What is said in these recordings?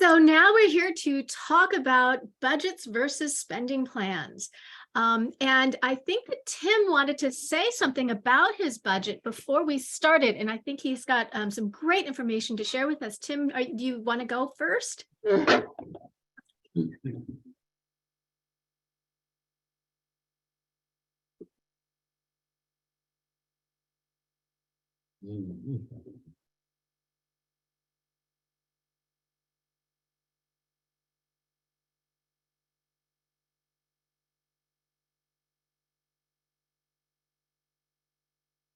So now we're here to talk about budgets versus spending plans. And I think that Tim wanted to say something about his budget before we started. And I think he's got some great information to share with us. Tim, do you want to go first?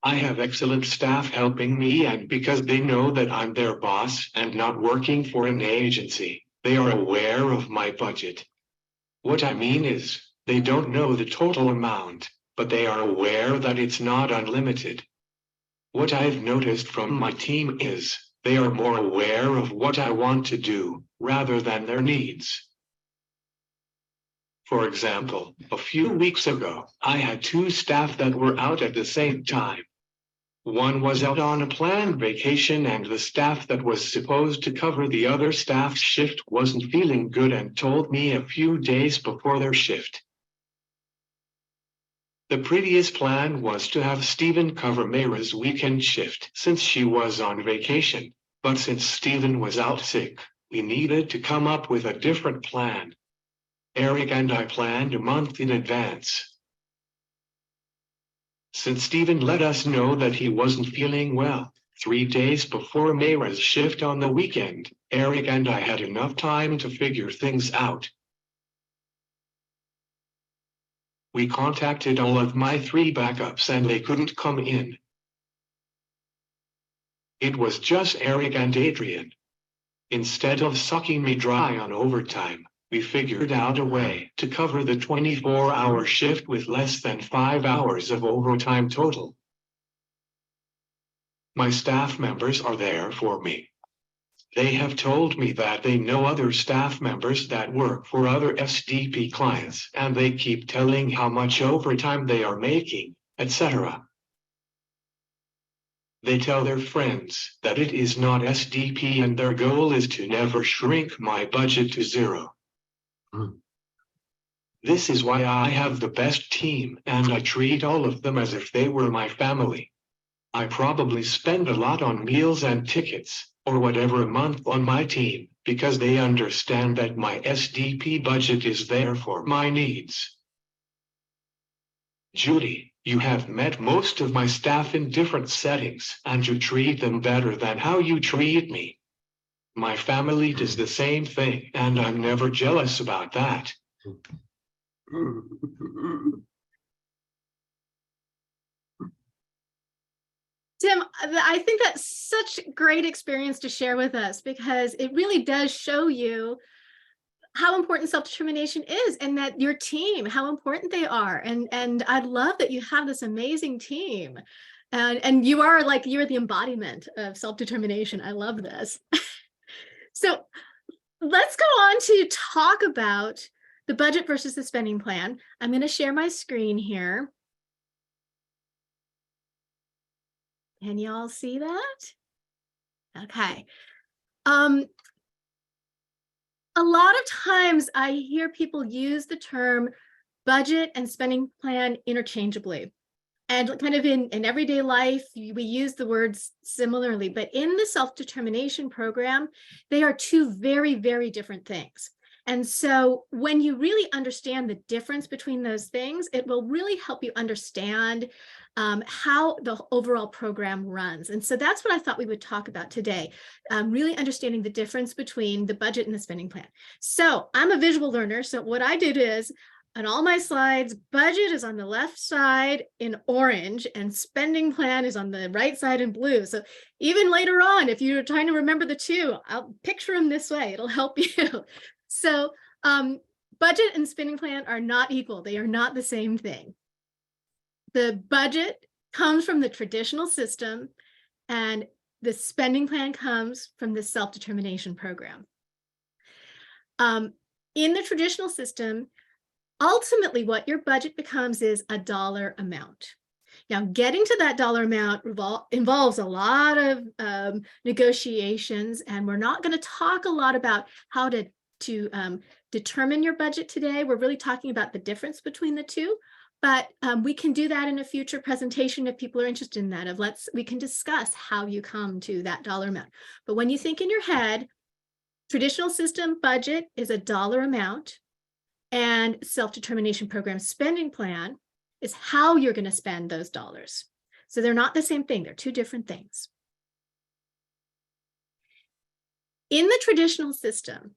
I have excellent staff helping me, and because they know that I'm their boss and not working for an agency, they are aware of my budget. What I mean is, they don't know the total amount, but they are aware that it's not unlimited. What I've noticed from my team is, they are more aware of what I want to do, rather than their needs. For example, a few weeks ago, I had two staff that were out at the same time. One was out on a planned vacation, and the staff that was supposed to cover the other staff's shift wasn't feeling good and told me a few days before their shift. The previous plan was to have Stephen cover Mayra's weekend shift since she was on vacation, but since Stephen was out sick, we needed to come up with a different plan. Eric and I planned a month in advance. Since Stephen let us know that he wasn't feeling well 3 days before Mayra's shift on the weekend, Eric and I had enough time to figure things out. We contacted all of my 3 backups and they couldn't come in. It was just Eric and Adrian. Instead of sucking me dry on overtime, we figured out a way to cover the 24-hour shift with less than 5 hours of overtime total. My staff members are there for me. They have told me that they know other staff members that work for other SDP clients, and they keep telling how much overtime they are making, etc. They tell their friends that it is not SDP and their goal is to never shrink my budget to zero. This is why I have the best team, and I treat all of them as if they were my family. I probably spend a lot on meals and tickets, or whatever a month on my team, because they understand that my SDP budget is there for my needs. Judy, you have met most of my staff in different settings, and you treat them better than how you treat me. My family does the same thing, and I'm never jealous about that. Tim, I think that's such great experience to share with us, because it really does show you how important self-determination is, and that your team, how important they are. And I love that you have this amazing team. And you're the embodiment of self-determination. I love this. So let's go on to talk about the budget versus the spending plan. I'm going to share my screen here. Can you all see that? Okay. A lot of times I hear people use the term budget and spending plan interchangeably. And kind of in everyday life, we use the words similarly, but in the self-determination program, they are two very, very different things. And so when you really understand the difference between those things, it will really help you understand how the overall program runs. And so that's what I thought we would talk about today, really understanding the difference between the budget and the spending plan. So I'm a visual learner. So what I did is, on all my slides, budget is on the left side in orange and spending plan is on the right side in blue. So even later on, if you're trying to remember the two, I'll picture them this way. It'll help you. So budget and spending plan are not equal. They are not the same thing. The budget comes from the traditional system, and the spending plan comes from the self-determination program. In the traditional system, ultimately what your budget becomes is a dollar amount. Now, getting to that dollar amount involves a lot of negotiations, and we're not going to talk a lot about how to determine your budget today. We're really talking about the difference between the two, but we can do that in a future presentation if people are interested in that. We can discuss how you come to that dollar amount. But when you think in your head, traditional system budget is a dollar amount, and self-determination program spending plan is how you're going to spend those dollars. So they're not the same thing. They're two different things. In the traditional system,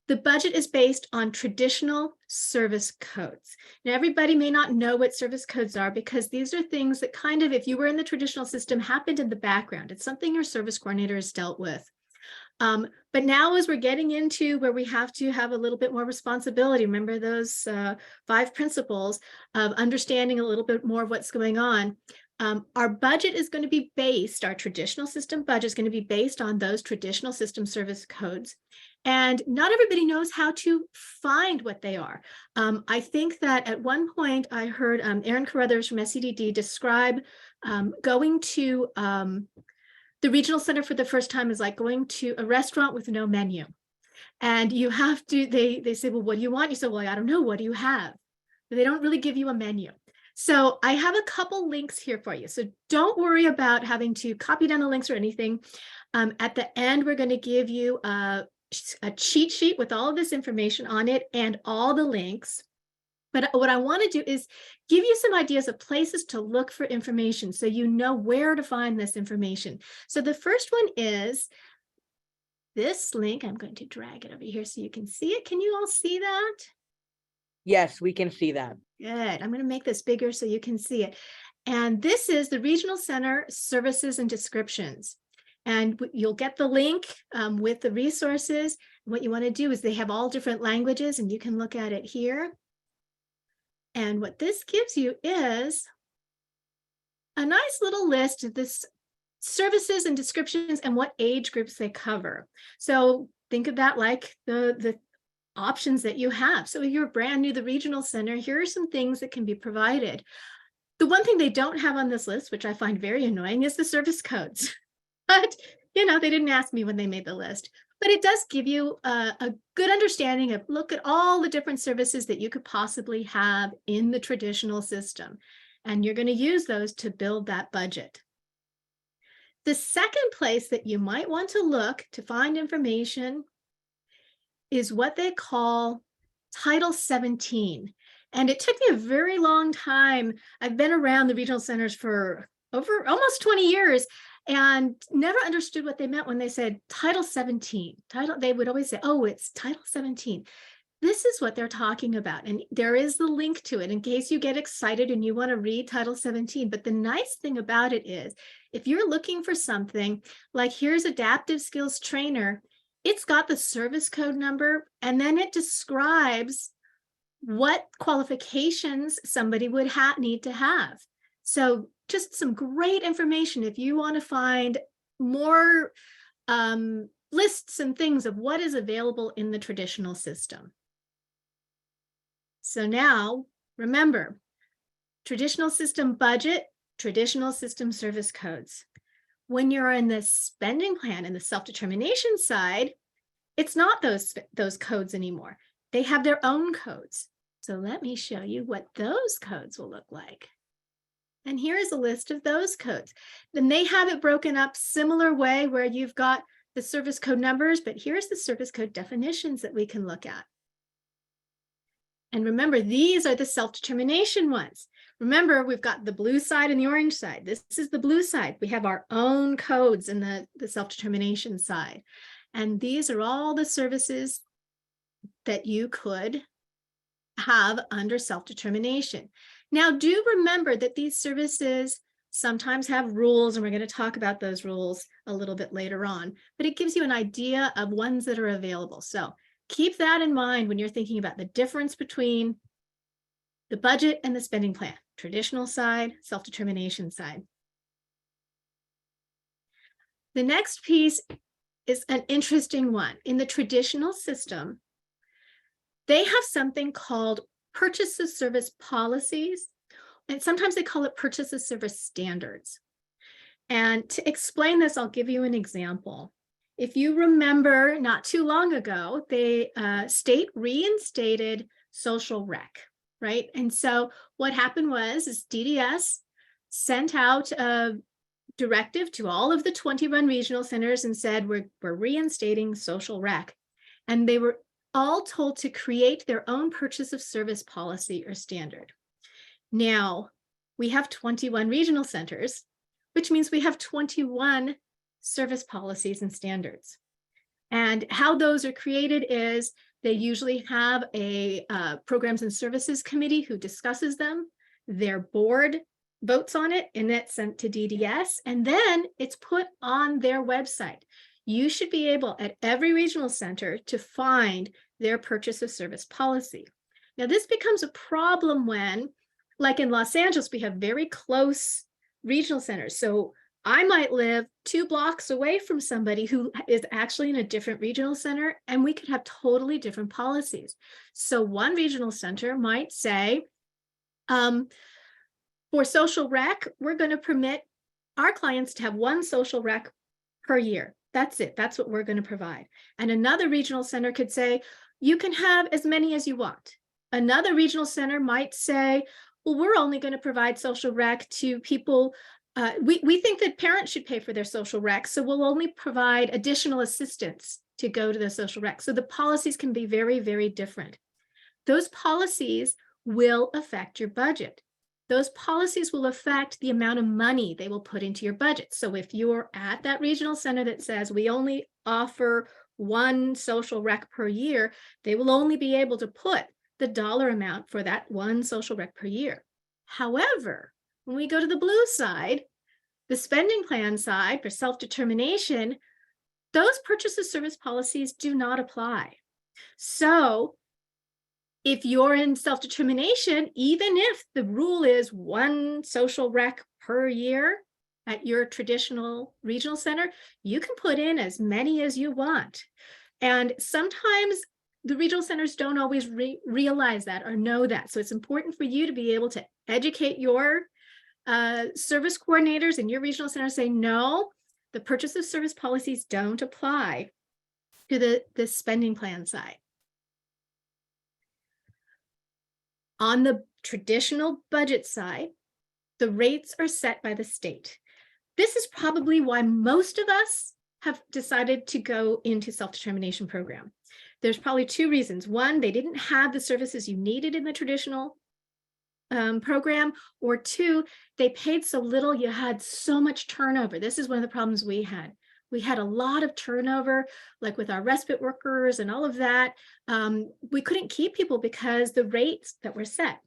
the budget is based on traditional service codes. Now, everybody may not know what service codes are because these are things that kind of, if you were in the traditional system, happened in the background. It's something your service coordinator has dealt with. But now as we're getting into where we have to have a little bit more responsibility, remember those 5 principles of understanding a little bit more of what's going on, our budget is going to be based, our traditional system budget is going to be based on those traditional system service codes. And not everybody knows how to find what they are. I think that at one point I heard Aaron Carruthers from SCDD describe going to the regional center for the first time is like going to a restaurant with no menu. And you have to, they say, well, what do you want? You say, well, I don't know. What do you have? But they don't really give you a menu. So I have a couple links here for you. So don't worry about having to copy down the links or anything. At the end, we're going to give you a cheat sheet with all of this information on it and all the links. But what I want to do is give you some ideas of places to look for information so you know where to find this information. So the first one is this link. I'm going to drag it over here so you can see it. Can you all see that? Yes, we can see that. Good. I'm going to make this bigger so you can see it. And this is the Regional Center Services and Descriptions. And you'll get the link with the resources. What you want to do is they have all different languages, and you can look at it here. And what this gives you is a nice little list of this services and descriptions and what age groups they cover. So think of that like the options that you have. So if you're brand new to the regional center, here are some things that can be provided. The one thing they don't have on this list, which I find very annoying, is the service codes. But, you know, they didn't ask me when they made the list. But it does give you a good understanding of, look at all the different services that you could possibly have in the traditional system. And you're going to use those to build that budget. The second place that you might want to look to find information is what they call Title 17. And it took me a very long time. I've been around the regional centers for over almost 20 years. And never understood what they meant when they said Title 17. They would always say, oh, it's Title 17. This is what they're talking about. And there is the link to it in case you get excited and you want to read Title 17. But the nice thing about it is, if you're looking for something like here's Adaptive Skills Trainer, it's got the service code number, and then it describes what qualifications somebody would need to have. So just some great information if you want to find more lists and things of what is available in the traditional system. So now, remember, traditional system budget, traditional system service codes. When you're in the spending plan and the self-determination side, it's not those codes anymore. They have their own codes. So let me show you what those codes will look like. And here is a list of those codes. Then they have it broken up similar way where you've got the service code numbers, but here's the service code definitions that we can look at. And remember, these are the self-determination ones. Remember, we've got the blue side and the orange side. This is the blue side. We have our own codes in the self-determination side. And these are all the services that you could have under self-determination. Now, do remember that these services sometimes have rules, and we're going to talk about those rules a little bit later on, but it gives you an idea of ones that are available. So keep that in mind when you're thinking about the difference between the budget and the spending plan, traditional side, self-determination side. The next piece is an interesting one. In the traditional system, they have something called purchase of service policies, and sometimes they call it purchase of service standards. And to explain this, I'll give you an example. If you remember, not too long ago, the state reinstated social rec, right? And so what happened was DDS sent out a directive to all of the 21 regional centers and said, we're reinstating social rec. And they were all told to create their own purchase of service policy or standard. Now, we have 21 regional centers, which means we have 21 service policies and standards. And how those are created is they usually have a programs and services committee who discusses them. Their board votes on it, and that's sent to DDS, and then it's put on their website. You should be able at every regional center to find their purchase of service policy. Now, this becomes a problem when, like in Los Angeles, we have very close regional centers. So I might live 2 blocks away from somebody who is actually in a different regional center, and we could have totally different policies. So one regional center might say, for social rec, we're going to permit our clients to have 1 social rec per year. That's it. That's what we're going to provide. And another regional center could say, you can have as many as you want. Another regional center might say, well, we're only going to provide social rec to people. We think that parents should pay for their social rec, so we'll only provide additional assistance to go to the social rec. So the policies can be very, very different. Those policies will affect your budget. Those policies will affect the amount of money they will put into your budget. So if you're at that regional center that says we only offer 1 social rec per year, they will only be able to put the dollar amount for that 1 social rec per year. However, when we go to the blue side, the spending plan side for self-determination, those purchase of service policies do not apply. So if you're in self-determination, even if the rule is 1 social rec per year at your traditional regional center, you can put in as many as you want. And sometimes the regional centers don't always realize that or know that. So it's important for you to be able to educate your service coordinators in your regional center, say, no, the purchase of service policies don't apply to the spending plan side. On the traditional budget side, the rates are set by the state. This is probably why most of us have decided to go into self-determination program. There's probably 2 reasons. One, they didn't have the services you needed in the traditional program, or 2, they paid so little, you had so much turnover. This is one of the problems we had. We had a lot of turnover, like with our respite workers and all of that. We couldn't keep people because the rates that were set.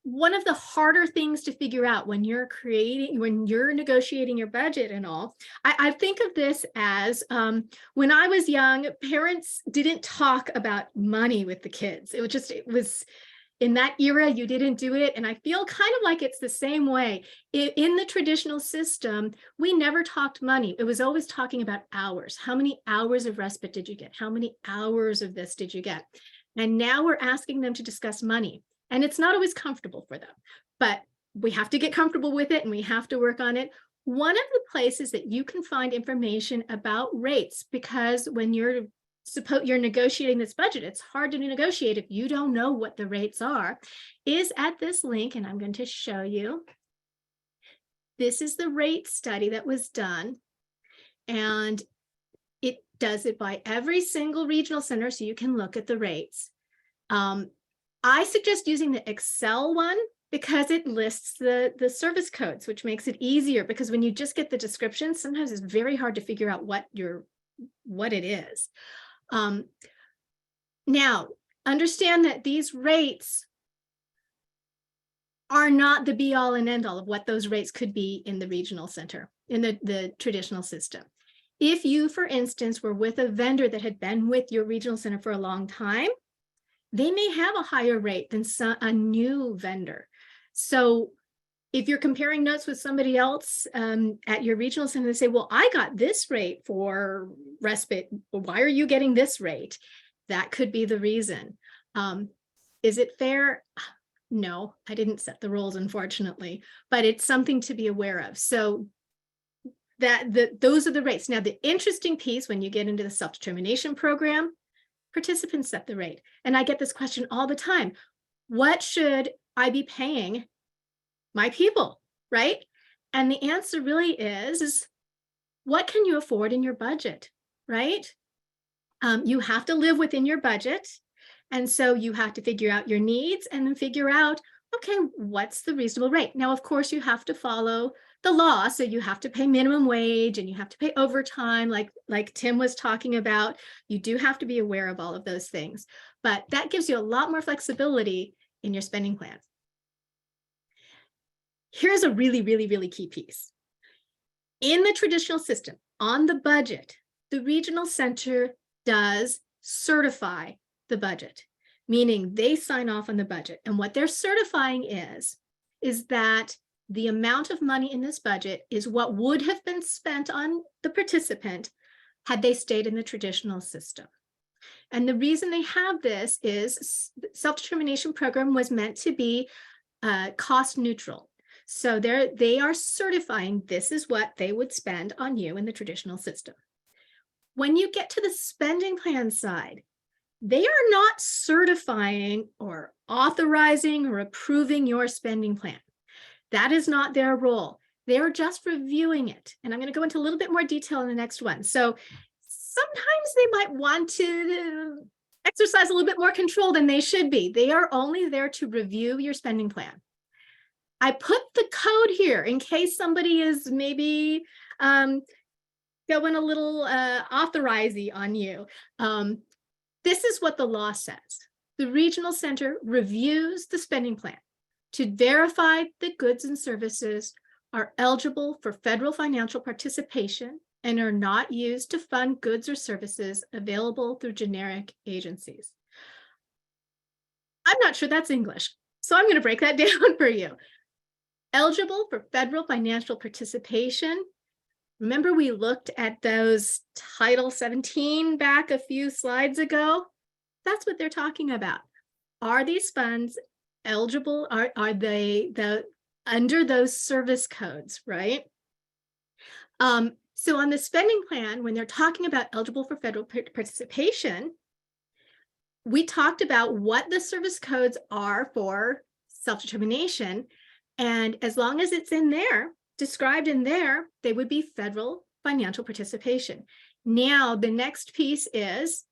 One of the harder things to figure out when you're negotiating your budget and all, I think of this as when I was young, parents didn't talk about money with the kids. It was in that era, you didn't do it. And I feel kind of like it's the same way. In the traditional system, we never talked money. It was always talking about hours. How many hours of respite did you get? How many hours of this did you get? And now we're asking them to discuss money. And it's not always comfortable for them, but we have to get comfortable with it and we have to work on it. One of the places that you can find information about rates, because when you're negotiating this budget, it's hard to negotiate if you don't know what the rates are, is at this link, and I'm going to show you. This is the rate study that was done, and it does it by every single regional center, so you can look at the rates. I suggest using the Excel one because it lists the service codes, which makes it easier, because when you just get the description, sometimes it's very hard to figure out what it is. Now, understand that these rates are not the be all and end all of what those rates could be in the regional center, in the traditional system. If you, for instance, were with a vendor that had been with your regional center for a long time, they may have a higher rate than a new vendor. So if you're comparing notes with somebody else at your regional center, they say, well, I got this rate for respite. Why are you getting this rate? That could be the reason. Is it fair? No, I didn't set the rules, unfortunately, but it's something to be aware of. So those are the rates. Now, the interesting piece when you get into the self-determination program, participants set the rate. And I get this question all the time. What should I be paying my people, right? And the answer really is what can you afford in your budget, right? You have to live within your budget. And so you have to figure out your needs and then figure out, okay, what's the reasonable rate? Now, of course, you have to follow the law. So you have to pay minimum wage and you have to pay overtime, like Tim was talking about. You do have to be aware of all of those things, but that gives you a lot more flexibility in your spending plan. Here's a really, really, really key piece. In the traditional system, on the budget, the regional center does certify the budget, meaning they sign off on the budget. And what they're certifying is that the amount of money in this budget is what would have been spent on the participant had they stayed in the traditional system. And the reason they have this is the self-determination program was meant to be cost neutral. So they are certifying this is what they would spend on you in the traditional system. When you get to the spending plan side, they are not certifying or authorizing or approving your spending plan. That is not their role. They're just reviewing it. And I'm going to go into a little bit more detail in the next one. So sometimes they might want to exercise a little bit more control than they should be. They are only there to review your spending plan. I put the code here in case somebody is maybe going a little authorizing on you. This is what the law says. The regional center reviews the spending plan to verify that goods and services are eligible for federal financial participation and are not used to fund goods or services available through generic agencies. I'm not sure that's English, so I'm going to break that down for you. Eligible for federal financial participation. Remember, we looked at those Title 17 back a few slides ago? That's what they're talking about. Are these funds eligible? Are they under those service codes, right? So on the spending plan, when they're talking about eligible for federal participation, we talked about what the service codes are for self-determination. And as long as it's in there, described in there, they would be federal financial participation. Now, the next piece is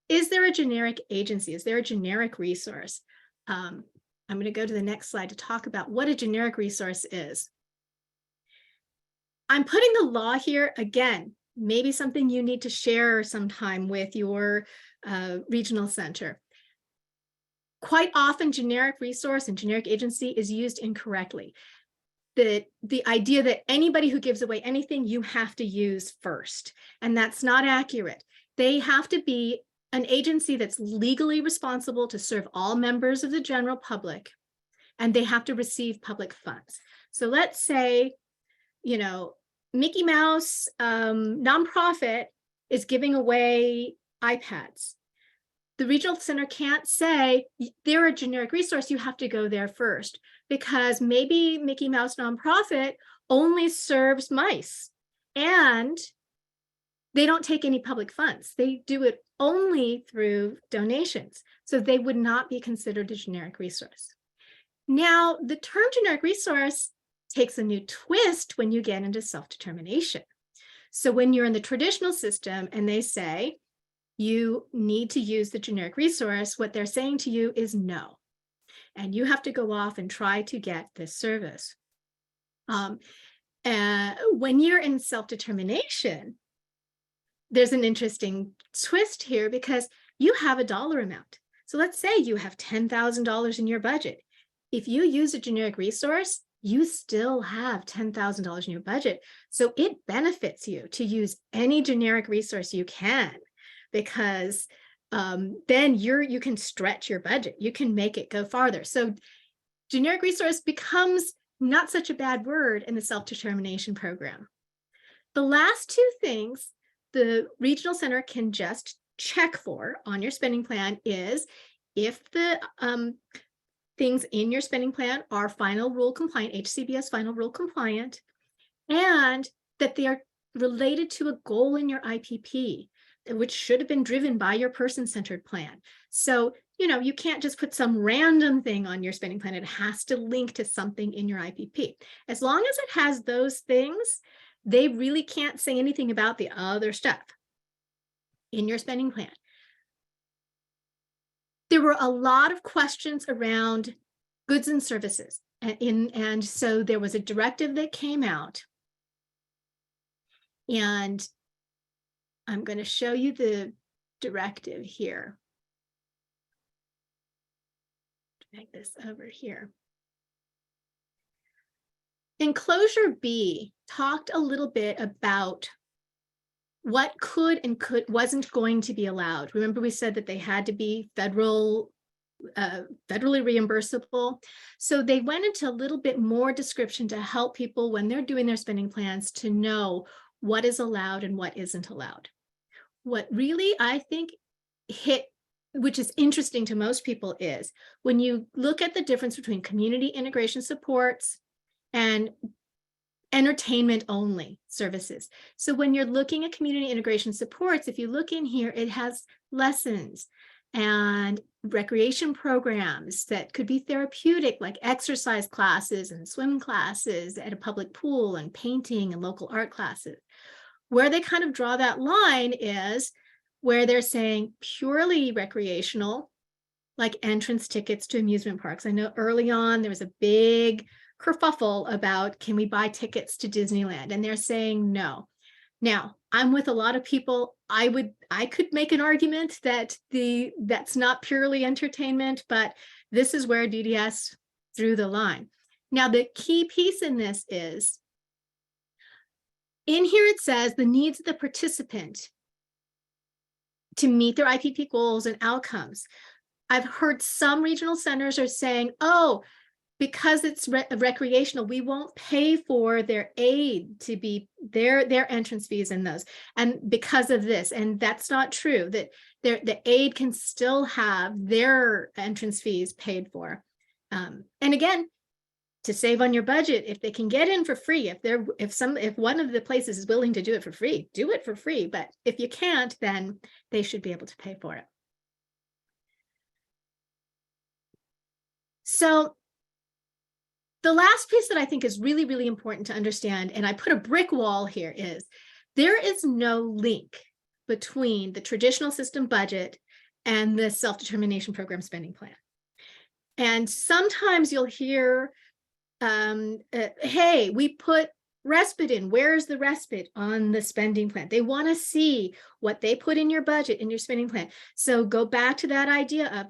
there a generic agency? Is there a generic resource? I'm going to go to the next slide to talk about what a generic resource is. I'm putting the law here again, maybe something you need to share sometime with your regional center. Quite often, generic resource and generic agency is used incorrectly. The idea that anybody who gives away anything, you have to use first, and that's not accurate. They have to be an agency that's legally responsible to serve all members of the general public, and they have to receive public funds. So let's say, you know, Mickey Mouse nonprofit is giving away iPads. The regional center can't say they're a generic resource, you have to go there first, because maybe Mickey Mouse nonprofit only serves mice and they don't take any public funds. They do it only through donations. So they would not be considered a generic resource. Now, the term generic resource takes a new twist when you get into self-determination. So when you're in the traditional system and they say, you need to use the generic resource, what they're saying to you is no. And you have to go off and try to get this service. When you're in self-determination, there's an interesting twist here because you have a dollar amount. So let's say you have $10,000 in your budget. If you use a generic resource, you still have $10,000 in your budget. So it benefits you to use any generic resource you can, because then you can stretch your budget. You can make it go farther. So generic resource becomes not such a bad word in the self-determination program. The last two things the regional center can just check for on your spending plan is if the things in your spending plan are final rule compliant, HCBS final rule compliant, and that they are related to a goal in your IPP, which should have been driven by your person-centered plan. So, you can't just put some random thing on your spending plan. It has to link to something in your IPP. As long as it has those things, they really can't say anything about the other stuff in your spending plan. There were a lot of questions around goods and services. And so there was a directive that came out. And I'm going to show you the directive here. Drag this over here. Enclosure B talked a little bit about what could and wasn't going to be allowed. Remember, we said that they had to be federally reimbursable. So they went into a little bit more description to help people when they're doing their spending plans to know what is allowed and what isn't allowed. What really I think hit, which is interesting to most people, is when you look at the difference between community integration supports and entertainment only services. So when you're looking at community integration supports, if you look in here, it has lessons and recreation programs that could be therapeutic, like exercise classes and swim classes at a public pool and painting and local art classes. Where they kind of draw that line is where they're saying purely recreational, like entrance tickets to amusement parks. I know early on there was a big kerfuffle about, can we buy tickets to Disneyland? And they're saying no. Now, I'm with a lot of people. I could make an argument that that's not purely entertainment, but this is where DDS drew the line. Now, the key piece in this is, in here it says the needs of the participant to meet their IPP goals and outcomes. I've heard some regional centers are saying, oh, because it's recreational, we won't pay for their aid to be their entrance fees in those. And because of this, and that's not true, that the aid can still have their entrance fees paid for. And again, to save on your budget, if they can get in for free, if one of the places is willing to do it for free, do it for free. But if you can't, then they should be able to pay for it. So the last piece that I think is really, really important to understand, and I put a brick wall here, is there is no link between the traditional system budget and the self-determination program spending plan. And sometimes you'll hear, hey, we put respite in. Where's the respite on the spending plan? They want to see what they put in your budget, in your spending plan. So go back to that idea of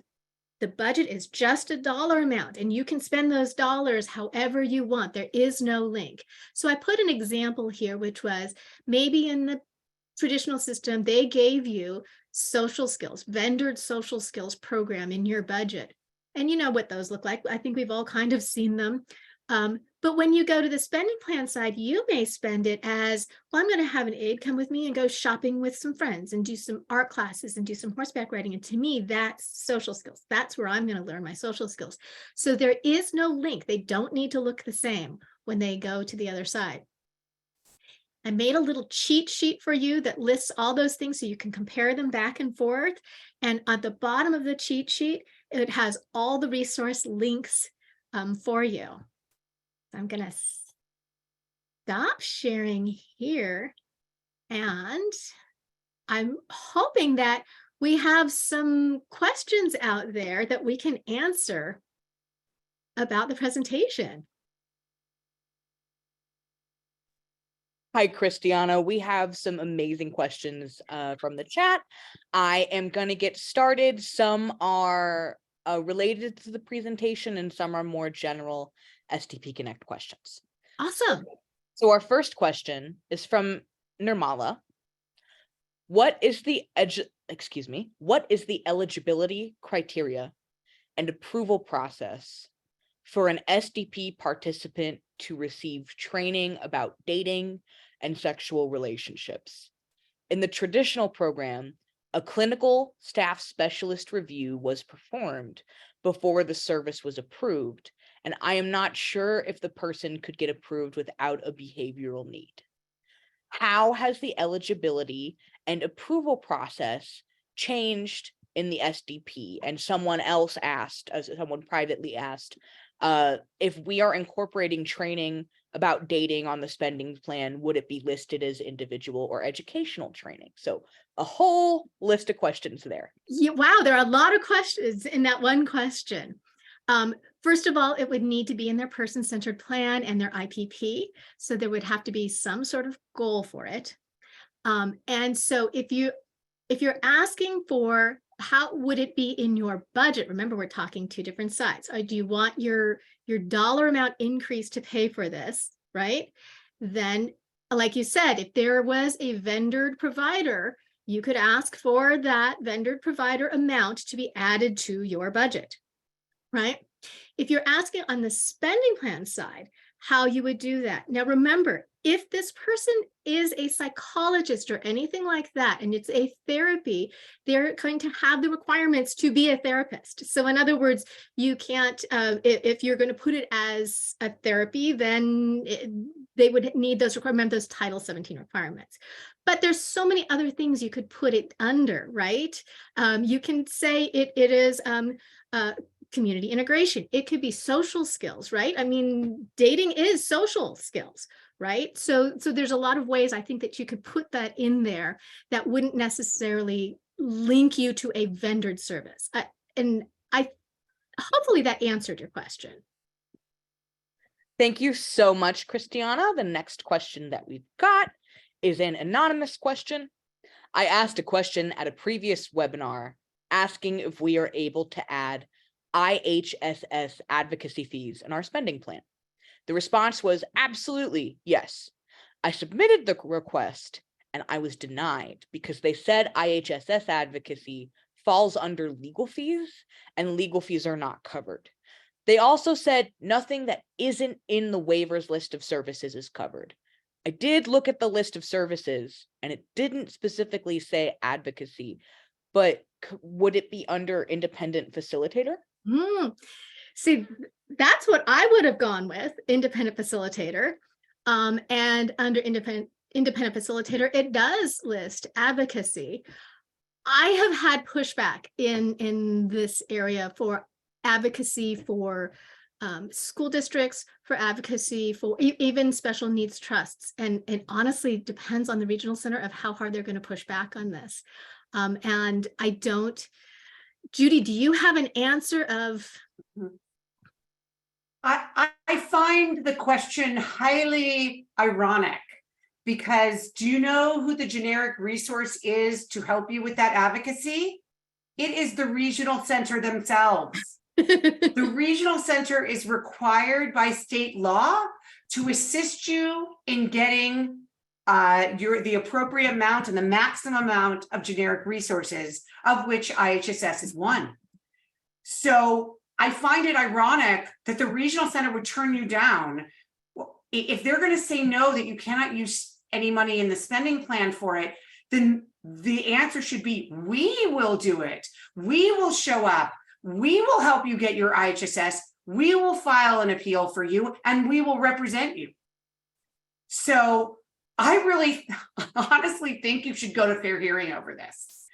the budget is just a dollar amount, and you can spend those dollars however you want. There is no link. So I put an example here, which was maybe in the traditional system, they gave you social skills, vendored social skills program in your budget. And you know what those look like. I think we've all kind of seen them. But when you go to the spending plan side, you may spend it as, well, I'm going to have an aide come with me and go shopping with some friends and do some art classes and do some horseback riding. And to me, that's social skills. That's where I'm going to learn my social skills. So there is no link. They don't need to look the same when they go to the other side. I made a little cheat sheet for you that lists all those things so you can compare them back and forth. And at the bottom of the cheat sheet, it has all the resource links for you. I'm going to stop sharing here, and I'm hoping that we have some questions out there that we can answer about the presentation. Hi, Christiana. We have some amazing questions from the chat. I am going to get started. Some are related to the presentation and some are more general SDP Connect questions. Awesome. So our first question is from Nirmala. What is the eligibility criteria and approval process for an SDP participant to receive training about dating and sexual relationships? In the traditional program, A clinical staff specialist review was performed before the service was approved, and I am not sure if the person could get approved without a behavioral need. How has the eligibility and approval process changed in the SDP? And someone else asked, someone privately asked, if we are incorporating training about dating on the spending plan, would it be listed as individual or educational training? So a whole list of questions there. Yeah, wow, there are a lot of questions in that one question. First of all, it would need to be in their person-centered plan and their IPP. So there would have to be some sort of goal for it. And so if you're asking for how would it be in your budget, remember we're talking two different sides. Do you want your dollar amount increase to pay for this, right? Then, like you said, if there was a vendored provider, you could ask for that vendored provider amount to be added to your budget, right? If you're asking on the spending plan side, how you would do that. Now, remember, if this person is a psychologist or anything like that, and it's a therapy, they're going to have the requirements to be a therapist. So in other words, you can't, if you're going to put it as a therapy, then they would need those requirements, those Title 17 requirements. But there's so many other things you could put it under, right? You can say it is community integration. It could be social skills, right? I mean, dating is social skills, right? So there's a lot of ways I think that you could put that in there that wouldn't necessarily link you to a vendored service. And hopefully that answered your question. Thank you so much, Christiana. The next question that we've got is an anonymous question. I asked a question at a previous webinar asking if we are able to add IHSS advocacy fees in our spending plan. The response was absolutely yes. I submitted the request and I was denied because they said IHSS advocacy falls under legal fees and legal fees are not covered. They also said nothing that isn't in the waivers list of services is covered. I did look at the list of services and it didn't specifically say advocacy, but would it be under independent facilitator? See, that's what I would have gone with, independent facilitator. And under independent facilitator, it does list advocacy. I have had pushback in this area for advocacy for school districts, for advocacy for even special needs trusts. And it honestly depends on the regional center of how hard they're going to push back on this. And I don't, Judy, do you have an answer of? I find the question highly ironic because do you know who the generic resource is to help you with that advocacy? It is the regional center themselves. The regional center is required by state law to assist you in getting the appropriate amount and the maximum amount of generic resources, of which IHSS is one. So I find it ironic that the regional center would turn you down. If they're going to say no, that you cannot use any money in the spending plan for it, then the answer should be, we will do it. We will show up. We will help you get your IHSS. We will file an appeal for you and we will represent you. So I really honestly think you should go to fair hearing over this.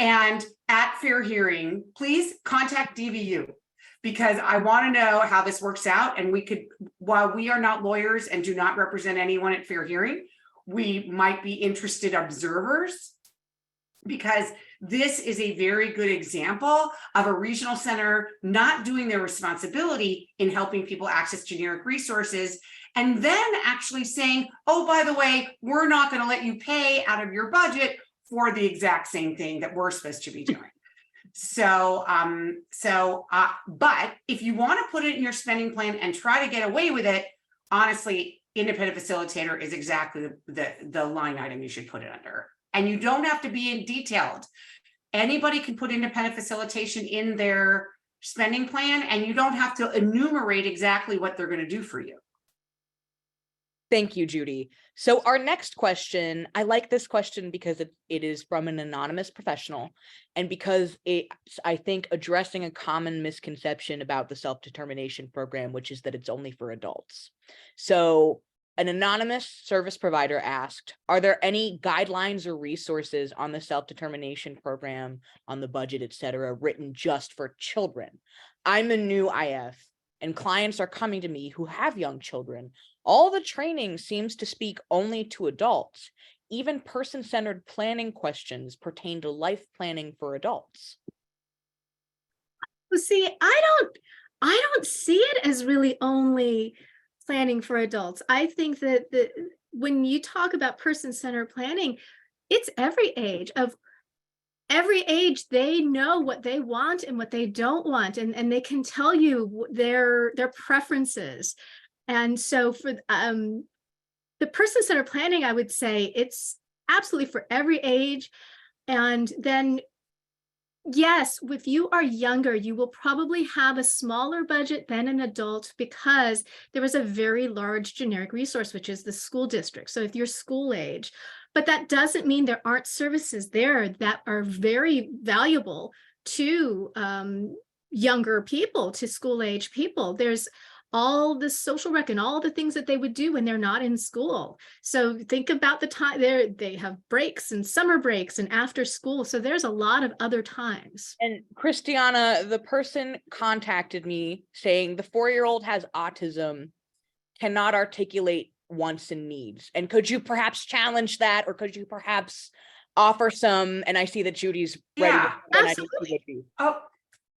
And at fair hearing, please contact DVU because I want to know how this works out. And we could, while we are not lawyers and do not represent anyone at fair hearing, we might be interested observers because this is a very good example of a regional center not doing their responsibility in helping people access generic resources and then actually saying, oh, by the way, we're not going to let you pay out of your budget for the exact same thing that we're supposed to be doing. So, but if you want to put it in your spending plan and try to get away with it, honestly, independent facilitator is exactly the line item you should put it under. And you don't have to be in detailed. Anybody can put independent facilitation in their spending plan and you don't have to enumerate exactly what they're going to do for you. Thank you, Judy. So our next question, I like this question because it is from an anonymous professional, and because I think addressing a common misconception about the self-determination program, which is that it's only for adults. So an anonymous service provider asked, are there any guidelines or resources on the self-determination program, on the budget, et cetera, written just for children? I'm a new IF, and clients are coming to me who have young children. All the training seems to speak only to adults. Even person-centered planning questions pertain to life planning for adults. Well, see, I don't see it as really only planning for adults. I think that when you talk about person-centered planning, it's every age. They know what they want and what they don't want, and they can tell you their preferences. And so for the person-centered planning, I would say it's absolutely for every age. And then, yes, if you are younger, you will probably have a smaller budget than an adult because there is a very large generic resource, which is the school district. So if you're school age, but that doesn't mean there aren't services there that are very valuable to younger people, to school age people. There's all the social rec and all the things that they would do when they're not in school. So think about the time they have breaks and summer breaks and after school. So there's a lot of other times. And Christiana, the person contacted me saying the 4-year-old has autism, cannot articulate wants and needs. And could you perhaps challenge that, or could you perhaps offer some? And I see that Judy's ready. Yeah, absolutely.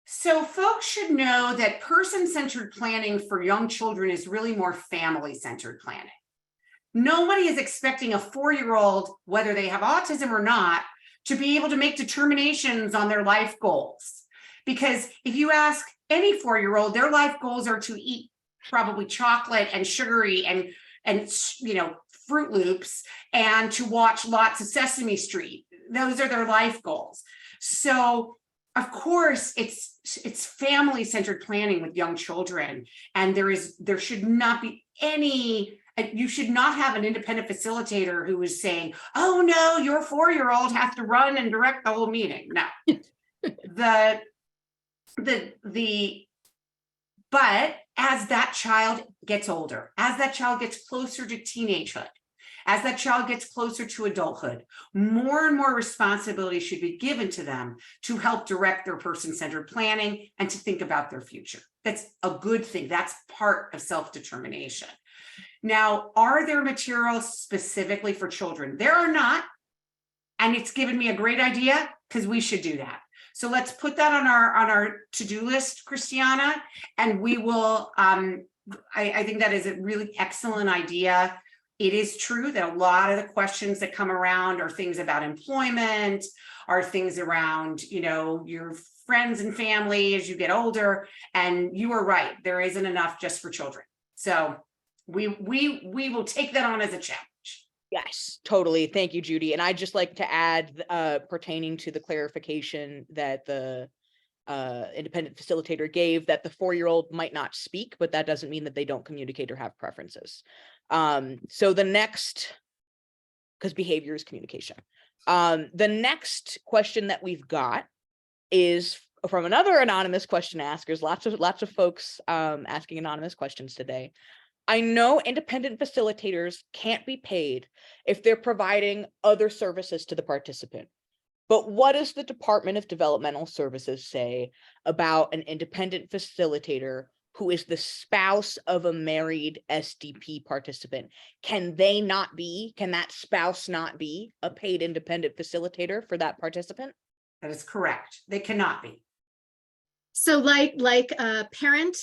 So folks should know that person-centered planning for young children is really more family-centered planning. Nobody is expecting a 4-year-old, whether they have autism or not, to be able to make determinations on their life goals. Because if you ask any 4-year-old, their life goals are to eat probably chocolate and sugary and Fruit Loops, and to watch lots of Sesame Street. Those are their life goals. So of course, it's family-centered planning with young children, and there should not be any. You should not have an independent facilitator who is saying, "Oh no, your 4-year-old has to run and direct the whole meeting." No, but as that child gets older, as that child gets closer to teenagehood, as that child gets closer to adulthood, more and more responsibility should be given to them to help direct their person-centered planning and to think about their future. That's a good thing. That's part of self-determination. Now, are there materials specifically for children? There are not, and it's given me a great idea because we should do that. So let's put that on our to-do list, Christiana, and we will, I think that is a really excellent idea. It is true that a lot of the questions that come around are things about employment, are things around, your friends and family as you get older. And you are right, there isn't enough just for children. So we will take that on as a challenge. Yes, totally. Thank you, Judy. And I'd just like to add, pertaining to the clarification that the independent facilitator gave, that the 4-year-old might not speak, but that doesn't mean that they don't communicate or have preferences. So the next, because behavior is communication. The next question that we've got is from another anonymous question askers. Lots of folks asking anonymous questions today. I know independent facilitators can't be paid if they're providing other services to the participant. But what does the Department of Developmental Services say about an independent facilitator who is the spouse of a married SDP participant? Can that spouse not be a paid independent facilitator for that participant? That is correct. They cannot be. So like a parent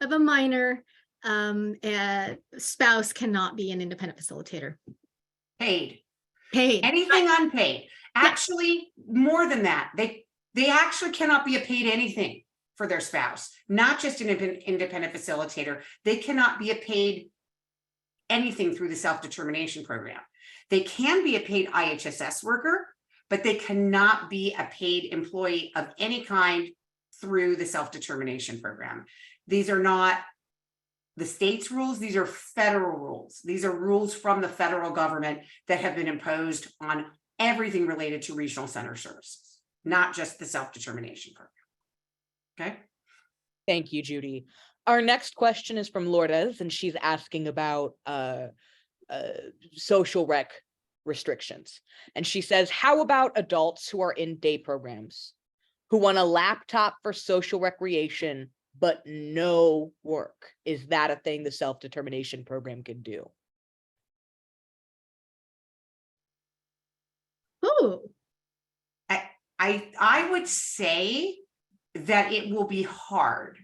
of a minor, a spouse cannot be an independent facilitator. Paid. Right. Anything unpaid. Actually, more than that, they actually cannot be a paid anything for their spouse, not just an independent facilitator. They cannot be a paid anything through the self-determination program. They can be a paid IHSS worker, but they cannot be a paid employee of any kind through the self-determination program. These are not the state's rules. These are federal rules. These are rules from the federal government that have been imposed on everything related to regional center services, not just the self-determination program. Okay. Thank you, Judy. Our next question is from Lourdes, and she's asking about social rec restrictions. And she says, how about adults who are in day programs, who want a laptop for social recreation, but no work? Is that a thing the self-determination program can do? Oh, I would say that it will be hard.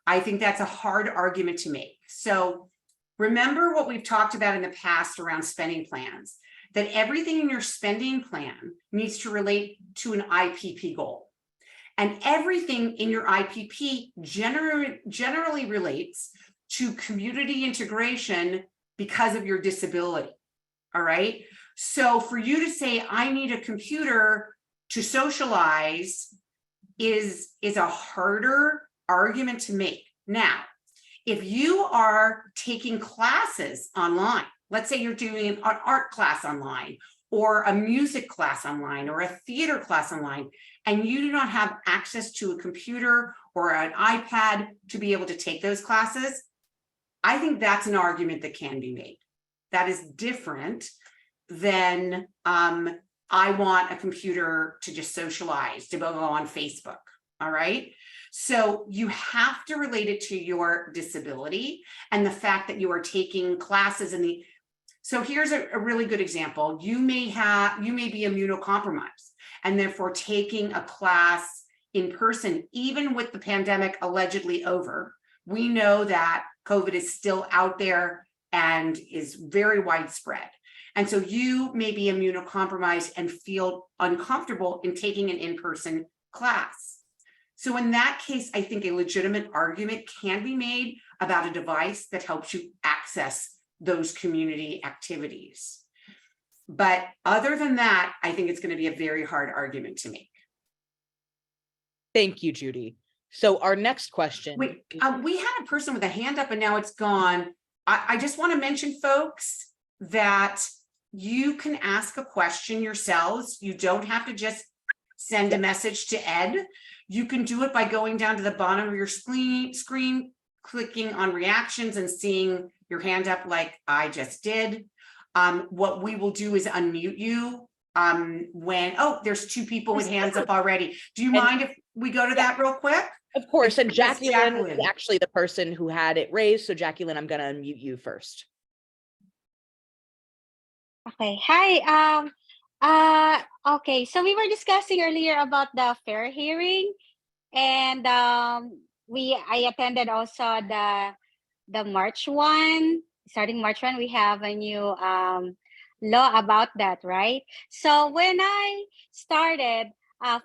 I think that's a hard argument to make. So remember what we've talked about in the past around spending plans, that everything in your spending plan needs to relate to an IPP goal. And everything in your IPP generally relates to community integration because of your disability. All right. So for you to say, I need a computer to socialize is a harder argument to make. Now, if you are taking classes online, let's say you're doing an art class online, or a music class online, or a theater class online, and you do not have access to a computer or an iPad to be able to take those classes, I think that's an argument that can be made. That is different than I want a computer to just socialize, to go on Facebook. All right. So you have to relate it to your disability and the fact that you are taking classes in the. So here's a really good example. You may be immunocompromised and therefore taking a class in person, even with the pandemic allegedly over. We know that COVID is still out there and is very widespread. And so you may be immunocompromised and feel uncomfortable in taking an in-person class. So in that case, I think a legitimate argument can be made about a device that helps you access those community activities. But other than that, I think it's going to be a very hard argument to make. Thank you, Judy. So our next question. Wait, we had a person with a hand up and now it's gone. I just want to mention, folks, that you can ask a question yourselves. You don't have to just send a message to Ed. You can do it by going down to the bottom of your screen, clicking on reactions and seeing your hand up like I just did. What we will do is unmute you when, there's two people with hands up already. Do you mind if we go to that real quick? Of course, and Yes, Jacqueline is actually the person who had it raised. So Jacqueline, I'm going to unmute you first. Okay, hi. Okay, so we were discussing earlier about the fair hearing, and I attended also the March 1. Starting March 1, we have a new law about that, right? So when I started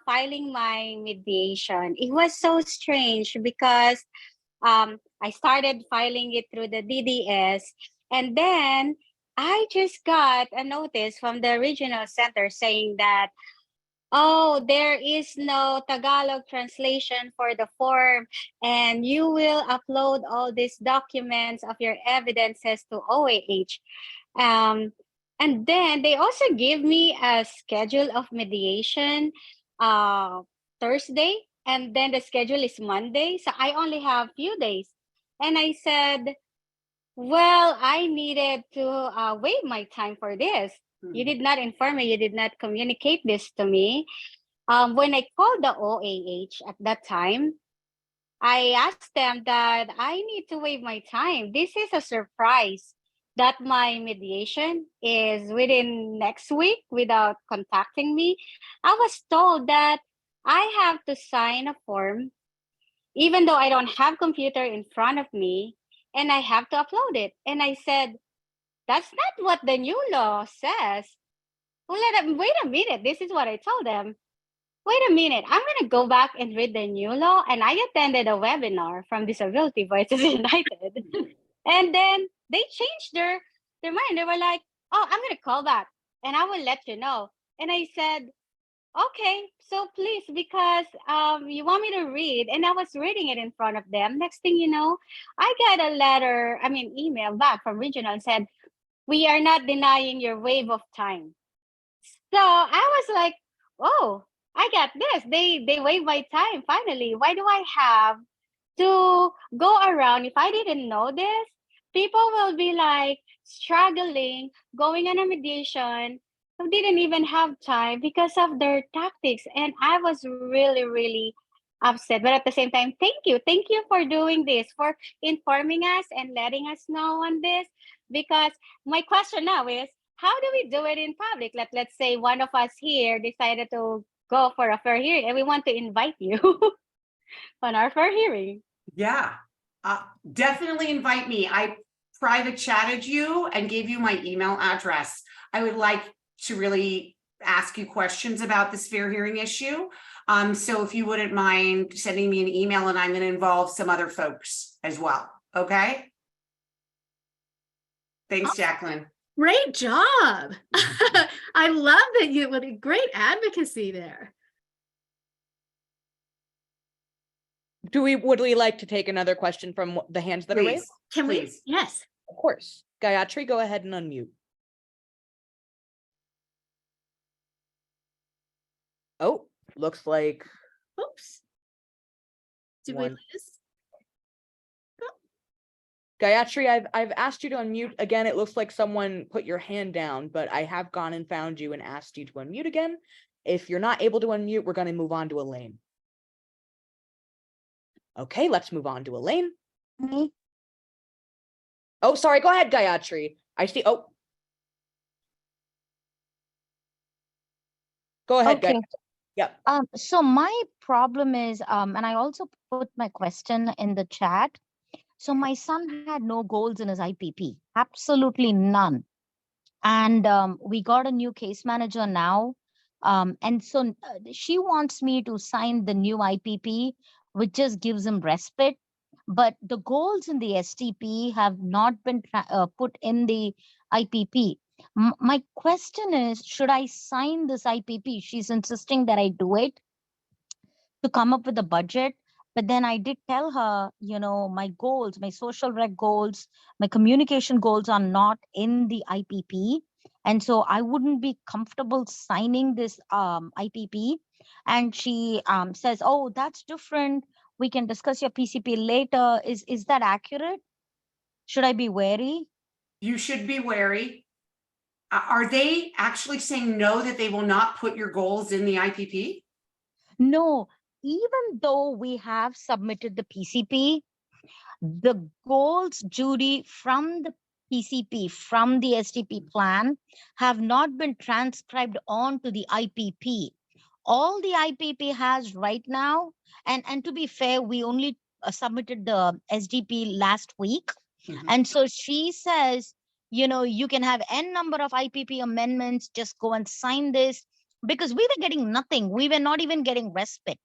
filing my mediation, it was so strange because I started filing it through the DDS, and then I just got a notice from the regional center saying that, oh, there is no Tagalog translation for the form, and you will upload all these documents of your evidences to OAH. And then they also give me a schedule of mediation Thursday, and then the schedule is Monday. So I only have few days. And I said, well, I needed to wait my time for this. You did not inform me. You did not communicate this to me. When I called the OAH at that time, I asked them that I need to waive my time. This is a surprise that my mediation is within next week without contacting me. I was told that I have to sign a form, even though I don't have computer in front of me, and I have to upload it. And I said, that's not what the new law says. Well, wait a minute. This is what I told them. Wait a minute. I'm going to go back and read the new law. And I attended a webinar from Disability Voices United. And then they changed their mind. They were like, oh, I'm going to call back and I will let you know. And I said, okay, so please, because you want me to read, and I was reading it in front of them. Next thing you know, I got a letter, I mean, email back from regional and said, we are not denying your waive of time. So I was like, oh, I got this. They waived my time finally. Why do I have to go around? If I didn't know this, people will be like struggling, going on a mediation who didn't even have time because of their tactics. And I was really, really upset. But at the same time, thank you. Thank you for doing this, for informing us and letting us know on this. Because my question now is, how do we do it in public? Let's say one of us here decided to go for a fair hearing and we want to invite you on our fair hearing. Yeah, definitely invite me. I private chatted you and gave you my email address. I would like to really ask you questions about this fair hearing issue. So if you wouldn't mind sending me an email, and I'm going to involve some other folks as well. Okay. Thanks, Jacqueline. Great job. I love that you, what a great advocacy there. Would we like to take another question from the hands that are raised? Please, Can we? please. Yes. Of course. Gayatri, go ahead and unmute. Oh, looks like Oops. Did we One. lose? Gayatri, I've asked you to unmute again. It looks like someone put your hand down, but I have gone and found you and asked you to unmute again. If you're not able to unmute, we're going to move on to Elaine. Okay, let's move on to Elaine. Me? Oh, sorry. Go ahead, Gayatri. I see. Oh. Go ahead, Okay. Gayatri. Yep. So my problem is, and I also put my question in the chat. So my son had no goals in his IPP, absolutely none. And we got a new case manager now. And so she wants me to sign the new IPP, which just gives him respite. But the goals in the SDP have not been put in the IPP. My question is, should I sign this IPP? She's insisting that I do it to come up with a budget. But then I did tell her, my goals, my social rec goals, my communication goals are not in the IPP. And so I wouldn't be comfortable signing this IPP. And she says, oh, that's different. We can discuss your PCP later. Is that accurate? Should I be wary? You should be wary. Are they actually saying no, that they will not put your goals in the IPP? No, even though we have submitted the PCP, the goals, Judy, from the PCP, from the SDP plan, have not been transcribed onto the IPP. All the IPP has right now, and to be fair, we only submitted the SDP last week. Mhm. And so she says, you can have N number of IPP amendments, just go and sign this, because we were getting nothing. We were not even getting respite.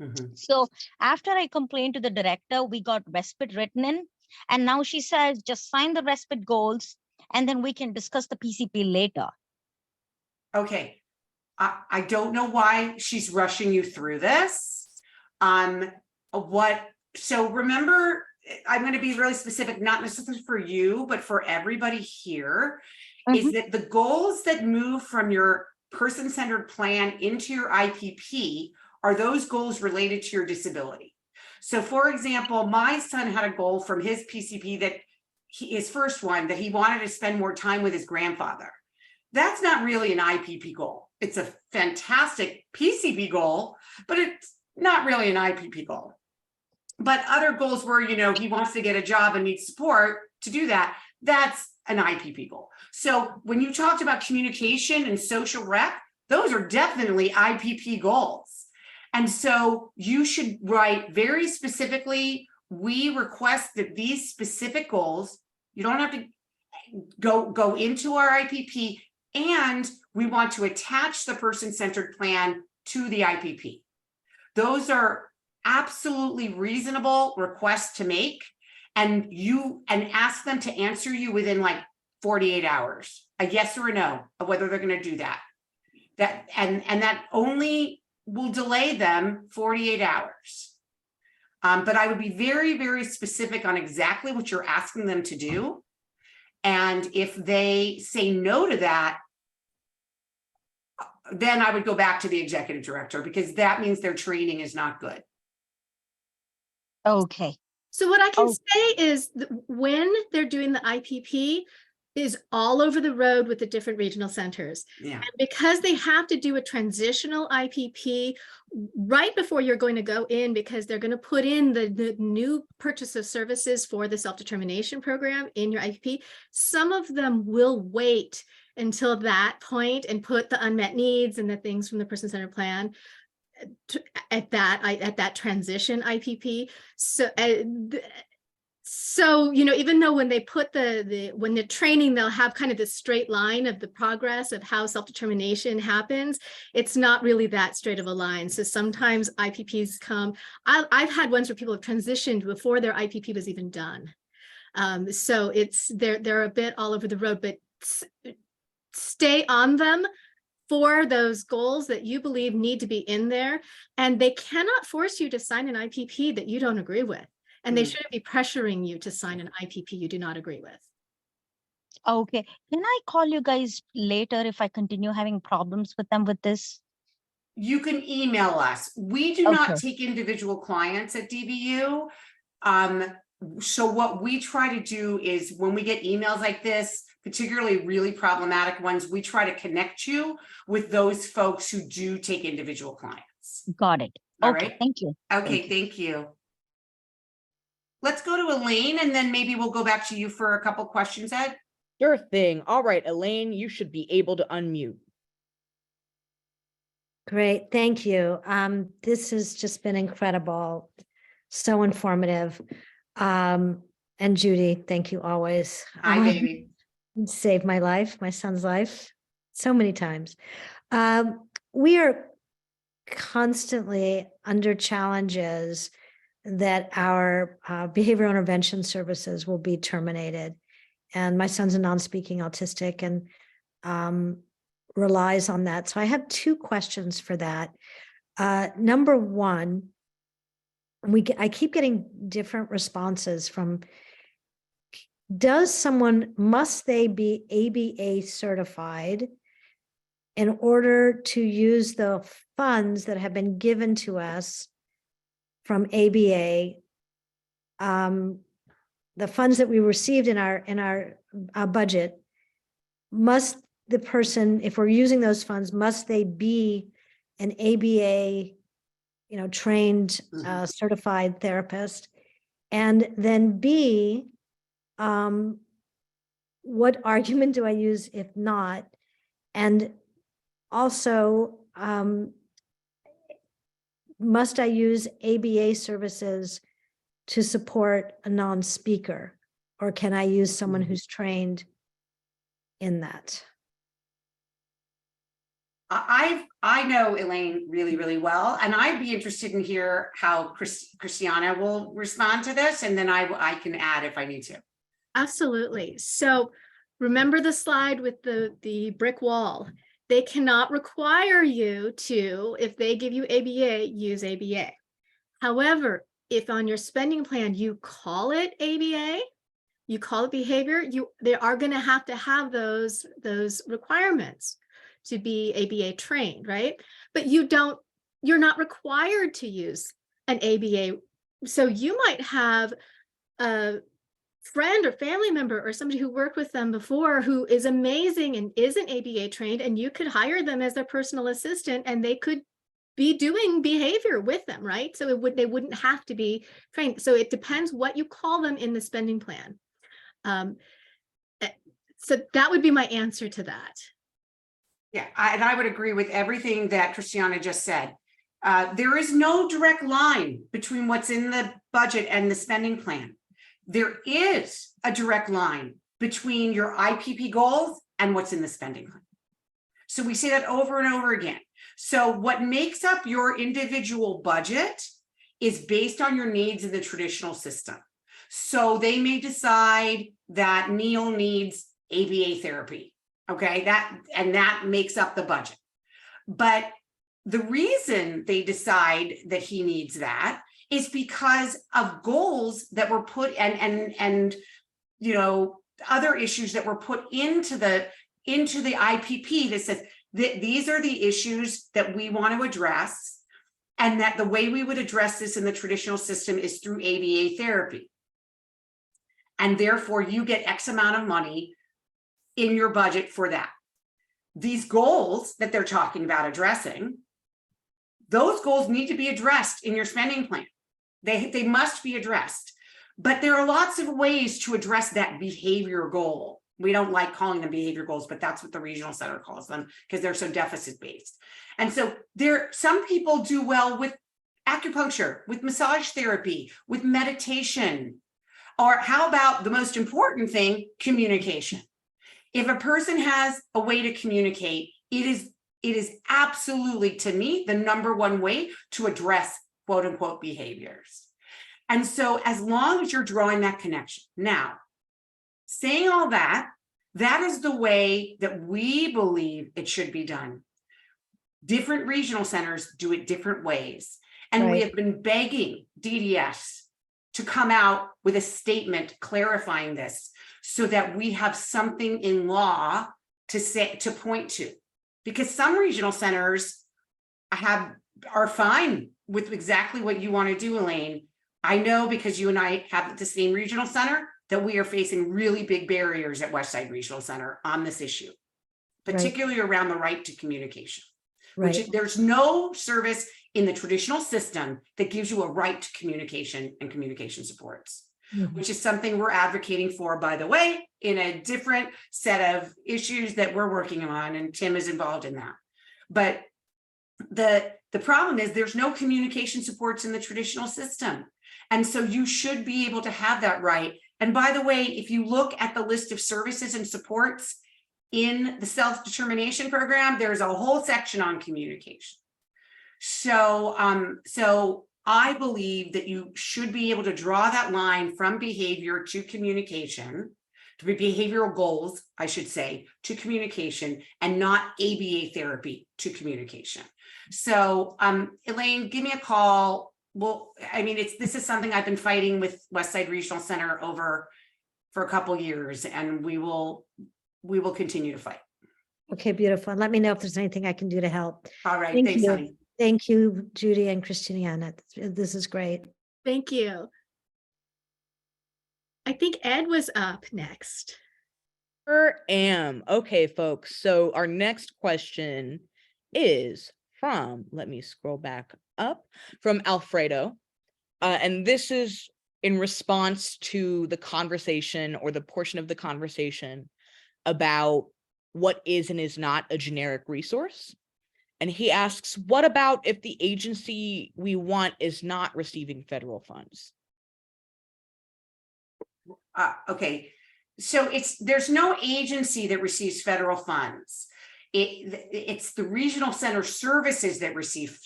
Mhm. So after I complained to the director, we got respite written in. And now she says, just sign the respite goals, and then we can discuss the PCP later. Okay. I don't know why she's rushing you through this. So remember, I'm going to be really specific, not necessarily for you, but for everybody here, is that the goals that move from your person-centered plan into your IPP are those goals related to your disability. So for example, my son had a goal from his PCP that his first one, that he wanted to spend more time with his grandfather. That's not really an IPP goal. It's a fantastic PCP goal, but it's not really an IPP goal. But other goals where, he wants to get a job and needs support to do that, that's an IPP goal. So when you talked about communication and social rec, those are definitely IPP goals. And so you should write very specifically, we request that these specific goals, you don't have to go into our IPP, and we want to attach the person-centered plan to the IPP. Those are absolutely reasonable requests to make, and ask them to answer you within like 48 hours, a yes or a no of whether they're going to do that. And that only will delay them 48 hours. But I would be very, very specific on exactly what you're asking them to do. And if they say no to that, then I would go back to the executive director, because that means their training is not good. Okay. So what I can Oh. say is when they're doing the IPP is all over the road with the different regional centers. Yeah. And because they have to do a transitional IPP right before you're going to go in, because they're going to put in the new purchase of services for the self-determination program in your IPP, some of them will wait until that point and put the unmet needs and the things from the person-centered plan at that transition IPP. So, you know, even though when they put when they're training, they'll have kind of this straight line of the progress of how self-determination happens. It's not really that straight of a line. So sometimes IPPs come, I've had ones where people have transitioned before their IPP was even done. So they're a bit all over the road, but stay on them for those goals that you believe need to be in there. And they cannot force you to sign an IPP that you don't agree with. And they shouldn't be pressuring you to sign an IPP you do not agree with. Okay. Can I call you guys later if I continue having problems with them with this? You can email us. We do not take individual clients at DBU. So what we try to do is when we get emails like this, particularly really problematic ones, we try to connect you with those folks who do take individual clients. Got it. All Okay. right. Thank you. Okay, thank you. Let's go to Elaine, and then maybe we'll go back to you for a couple questions, Ed. Sure thing. All right, Elaine, you should be able to unmute. Great, thank you. This has just been incredible, so informative. And Judy, thank you always. Hi, baby. Saved my life, my son's life, so many times. We are constantly under challenges that our behavioral intervention services will be terminated. And my son's a non-speaking autistic and relies on that. So I have two questions for that. Number one, I keep getting different responses from, must they be ABA certified in order to use the funds that have been given to us from ABA, the funds that we received in our budget? Must the person, if we're using those funds, must they be an ABA, trained, certified therapist? And then B, what argument do I use if not? And also, must I use ABA services to support a non-speaker, or can I use someone who's trained in that? I know Elaine really, really well, and I'd be interested in hear how Christiana will respond to this, and then I can add if I need to. Absolutely. So remember the slide with the brick wall. They cannot require you to, if they give you ABA, use ABA. However, if on your spending plan you call it ABA, you call it behavior, they are going to have those requirements to be ABA trained, right? But you're not required to use an ABA. So you might have a friend or family member or somebody who worked with them before who is amazing and isn't ABA trained, and you could hire them as their personal assistant and they could be doing behavior with them, right? So they wouldn't have to be trained. So it depends what you call them in the spending plan. So that would be my answer to that. Yeah, and I would agree with everything that Christiana just said. There is no direct line between what's in the budget and the spending plan. There is a direct line between your IPP goals and what's in the spending plan. So we say that over and over again. So what makes up your individual budget is based on your needs in the traditional system. So they may decide that Neil needs ABA therapy. Okay, that makes up the budget. But the reason they decide that he needs that is because of goals that were put and you know, other issues that were put into the IPP that says that these are the issues that we want to address, and that the way we would address this in the traditional system is through ABA therapy. And therefore you get X amount of money in your budget for that. These goals that they're talking about addressing, those goals need to be addressed in your spending plan. They must be addressed. But there are lots of ways to address that behavior goal. We don't like calling them behavior goals, but that's what the regional center calls them because they're so deficit based. And so some people do well with acupuncture, with massage therapy, with meditation, or how about the most important thing, communication. If a person has a way to communicate, it is absolutely, to me, the number one way to address quote unquote behaviors. And so as long as you're drawing that connection. Now, saying all that, that is the way that we believe it should be done. Different regional centers do it different ways. And we have been begging DDS to come out with a statement clarifying this so that we have something in law to point to. Because some regional centers are fine with exactly what you want to do, Elaine. I know because you and I have the same regional center that we are facing really big barriers at Westside Regional Center on this issue, particularly around the right to communication. Which there's no service in the traditional system that gives you a right to communication and communication supports, which is something we're advocating for, by the way, in a different set of issues that we're working on, and Tim is involved in that. But the problem is there's no communication supports in the traditional system. And so you should be able to have that right. And by the way, if you look at the list of services and supports in the self-determination program, there's a whole section on communication. So I believe that you should be able to draw that line from behavior to communication, to behavioral goals, I should say, to communication, and not ABA therapy to communication. So Elaine, give me a call. Well, I mean, this is something I've been fighting with Westside Regional Center for a couple of years, and we will continue to fight. Okay, beautiful. Let me know if there's anything I can do to help. All right. Thank Thanks, you. honey. Thank you, Judy and Christiana. This is great. Thank you. I think Ed was up next. Sure am. Okay, folks. So our next question is from, let me scroll back up, from Alfredo. And this is in response to the conversation, or the portion of the conversation about what is and is not a generic resource. And he asks, what about if the agency we want is not receiving federal funds? Okay, so there's no agency that receives federal funds. It's the regional center services that receive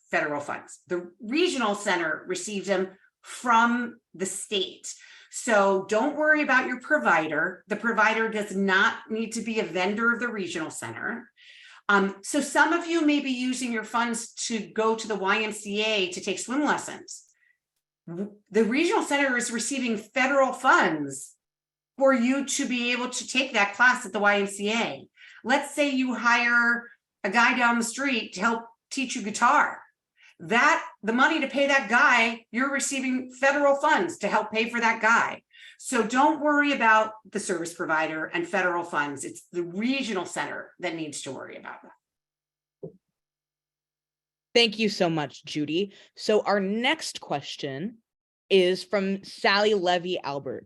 federal funds. The regional center receives them from the state. So don't worry about your provider. The provider does not need to be a vendor of the regional center. So some of you may be using your funds to go to the YMCA to take swim lessons. The regional center is receiving federal funds for you to be able to take that class at the YMCA. Let's say you hire a guy down the street to help teach you guitar. The money to pay that guy, you're receiving federal funds to help pay for that guy. So don't worry about the service provider and federal funds. It's the regional center that needs to worry about that. Thank you so much, Judy. So our next question is from Sally Levy Albert.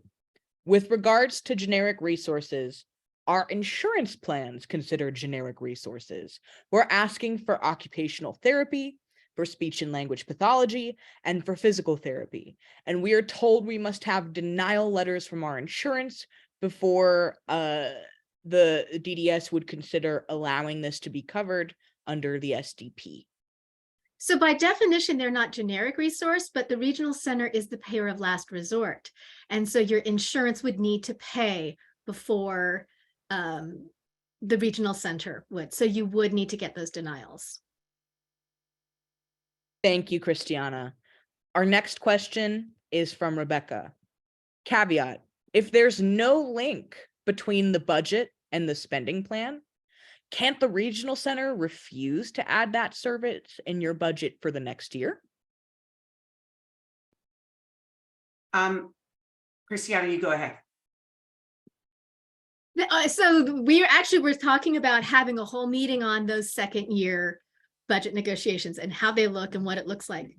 With regards to generic resources, are insurance plans considered generic resources? We're asking for occupational therapy, for speech and language pathology, and for physical therapy. And we are told we must have denial letters from our insurance before the DDS would consider allowing this to be covered under the SDP. So by definition, they're not generic resource, but the regional center is the payer of last resort. And so your insurance would need to pay before the regional center would. So you would need to get those denials. Thank you, Christiana. Our next question is from Rebecca. Caveat, if there's no link between the budget and the spending plan, can't the regional center refuse to add that service in your budget for the next year? Christiana, you go ahead. So we're talking about having a whole meeting on those second year budget negotiations and how they look and what it looks like.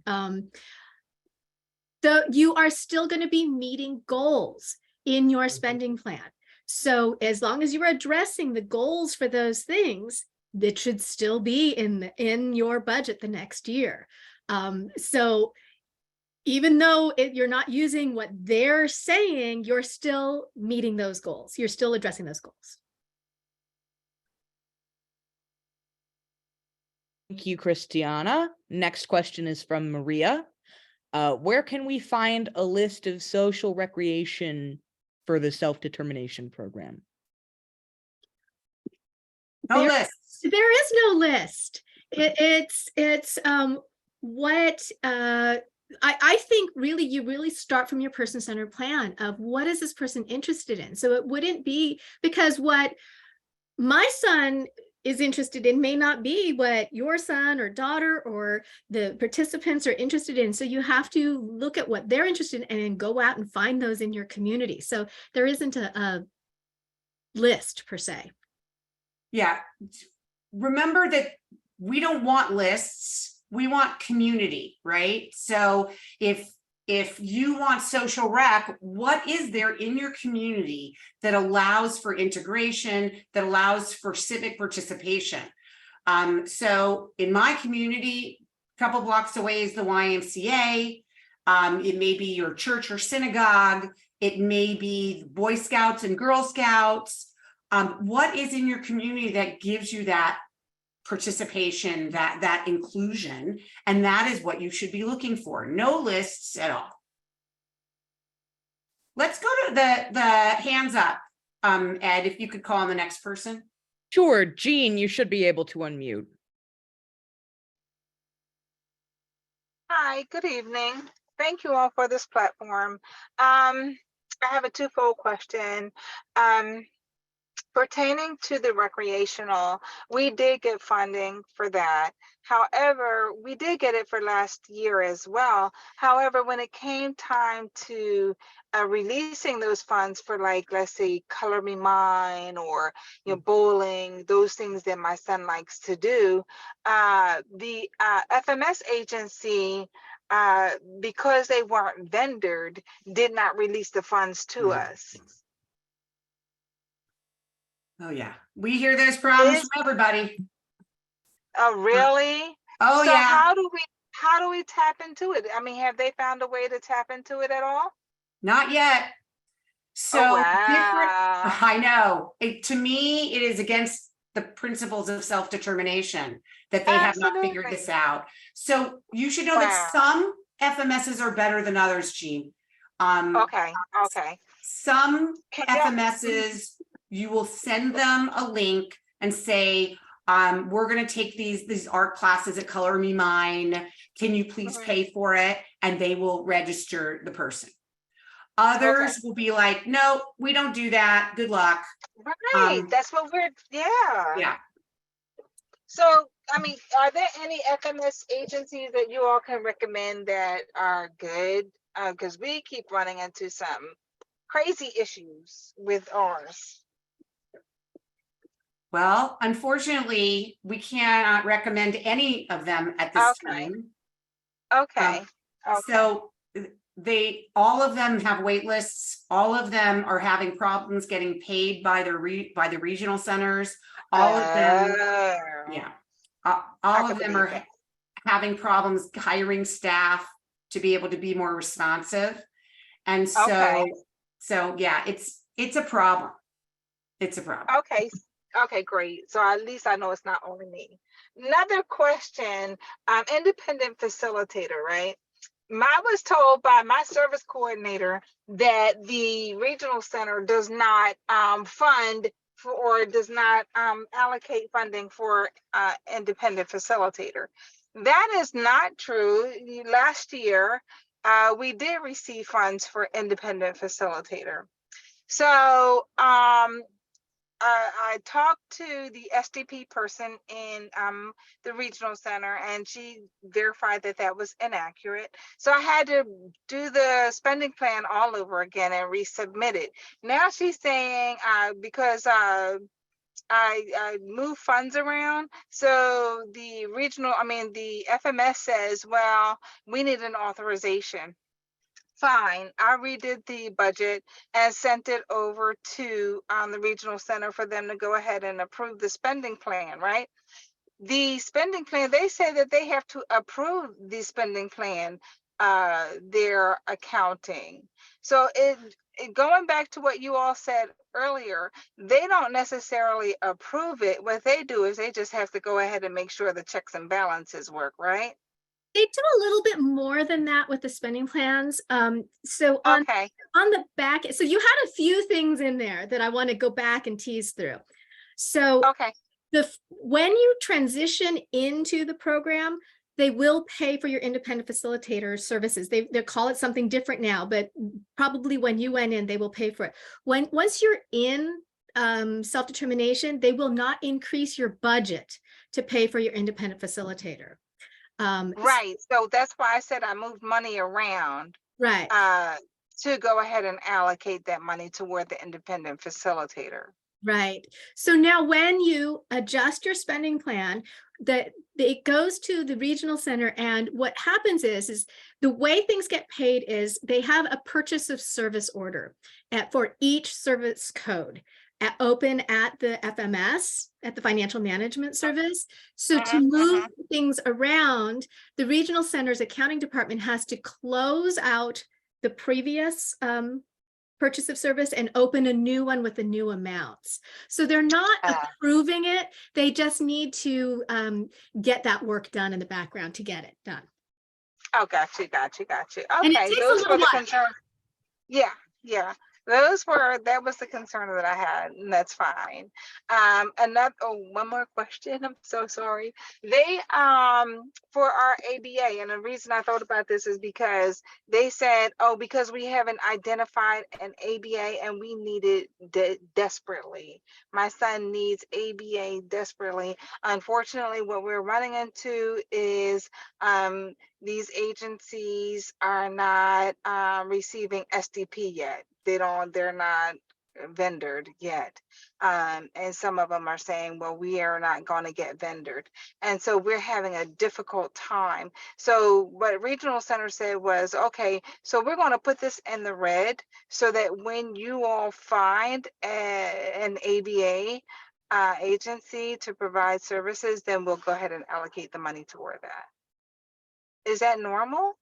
So you are still going to be meeting goals in your spending plan. So as long as you're addressing the goals for those things, that should still be in your budget the next year. So even though you're not using what they're saying, you're still meeting those goals. You're still addressing those goals. Thank you, Christiana. Next question is from Maria. Where can we find a list of social recreation for the self-determination program? No list. There is no list. It's what I think really you really start from your person-centered plan of what is this person interested in. So it wouldn't be, because what my son is interested in may not be what your son or daughter or the participants are interested in. So you have to look at what they're interested in and then go out and find those in your community. So there isn't a list per se. Yeah. Remember that we don't want lists. We want community, right? So if you want social rec, what is there in your community that allows for integration, that allows for civic participation? So in my community, a couple blocks away is the YMCA. It may be your church or synagogue. It may be Boy Scouts and Girl Scouts. What is in your community that gives you that participation, that inclusion? And that is what you should be looking for. No lists at all. Let's go to the hands up. Ed, if you could call on the next person. Sure, Jean, you should be able to unmute. Hi, good evening. Thank you all for this platform. I have a twofold question. Pertaining to the recreational, we did get funding for that. However, we did get it for last year as well. However, when it came time to releasing those funds for, like, let's say Color Me Mine or bowling, those things that my son likes to do, the FMS agency, because they weren't vendored, did not release the funds to us. Oh yeah, we hear those problems from everybody. Oh really? Oh so yeah. How do we tap into it? I mean, have they found a way to tap into it at all? Not yet. So different. I know. To me, it is against the principles of self-determination that they have not figured this out. So you should know that some FMSs are better than others, Jean. Okay. Some FMSs, you will send them a link and say, we're going to take these art classes at Color Me Mine. Can you please pay for it? And they will register the person. Others will be like, no, we don't do that. Good luck. Right. That's what we're, yeah. So, I mean, are there any FMS agencies that you all can recommend that are good? Because we keep running into some crazy issues with ours. Well, unfortunately, we cannot recommend any of them at this time. Okay. So all of them have wait lists. All of them are having problems getting paid by the regional centers. All of them, all of them are having problems hiring staff to be able to be more responsive. And so yeah, it's a problem. It's a problem. Okay, great. So at least I know it's not only me. Another question, independent facilitator, right? I was told by my service coordinator that the regional center does not fund or does not allocate funding for independent facilitator. That is not true. Last year, we did receive funds for independent facilitator. So I talked to the SDP person in the regional center, and she verified that that was inaccurate. So I had to do the spending plan all over again and resubmit it. Now she's saying because I move funds around, so the FMS says, well, we need an authorization. Fine, I redid the budget and sent it over to the regional center for them to go ahead and approve the spending plan, right? The spending plan, they say that they have to approve the spending plan, their accounting. So going back to what you all said earlier, they don't necessarily approve it. What they do is they just have to go ahead and make sure the checks and balances work, right? They do a little bit more than that with the spending plans. So on the back, so you had a few things in there that I want to go back and tease through. So when you transition into the program, they will pay for your independent facilitator services. They call it something different now, but probably when you went in, they will pay for it. Once you're in self-determination, they will not increase your budget to pay for your independent facilitator. Right. So that's why I said I moved money around. Right. To go ahead and allocate that money toward the independent facilitator. Right. So now when you adjust your spending plan, that it goes to the regional center, and what happens is the way things get paid is they have a purchase of service order for each service code open at the FMS, at the financial management service. So to move things around, the regional center's accounting department has to close out the previous purchase of service and open a new one with the new amounts. So they're not approving it. They just need to get that work done in the background to get it done. Oh, gotcha. Okay, those were the concerns. Yeah. That was the concern that I had, and that's fine. One more question. I'm so sorry. They for our ABA, and the reason I thought about this is because they said, because we haven't identified an ABA and we need it desperately. My son needs ABA desperately. Unfortunately, what we're running into is these agencies are not receiving SDP yet. They're not vendored yet. And some of them are saying, well, we are not going to get vendored. And so we're having a difficult time. So what regional center said was, okay, so we're going to put this in the red so that when you all find an ABA agency to provide services, then we'll go ahead and allocate the money toward that. Is that normal?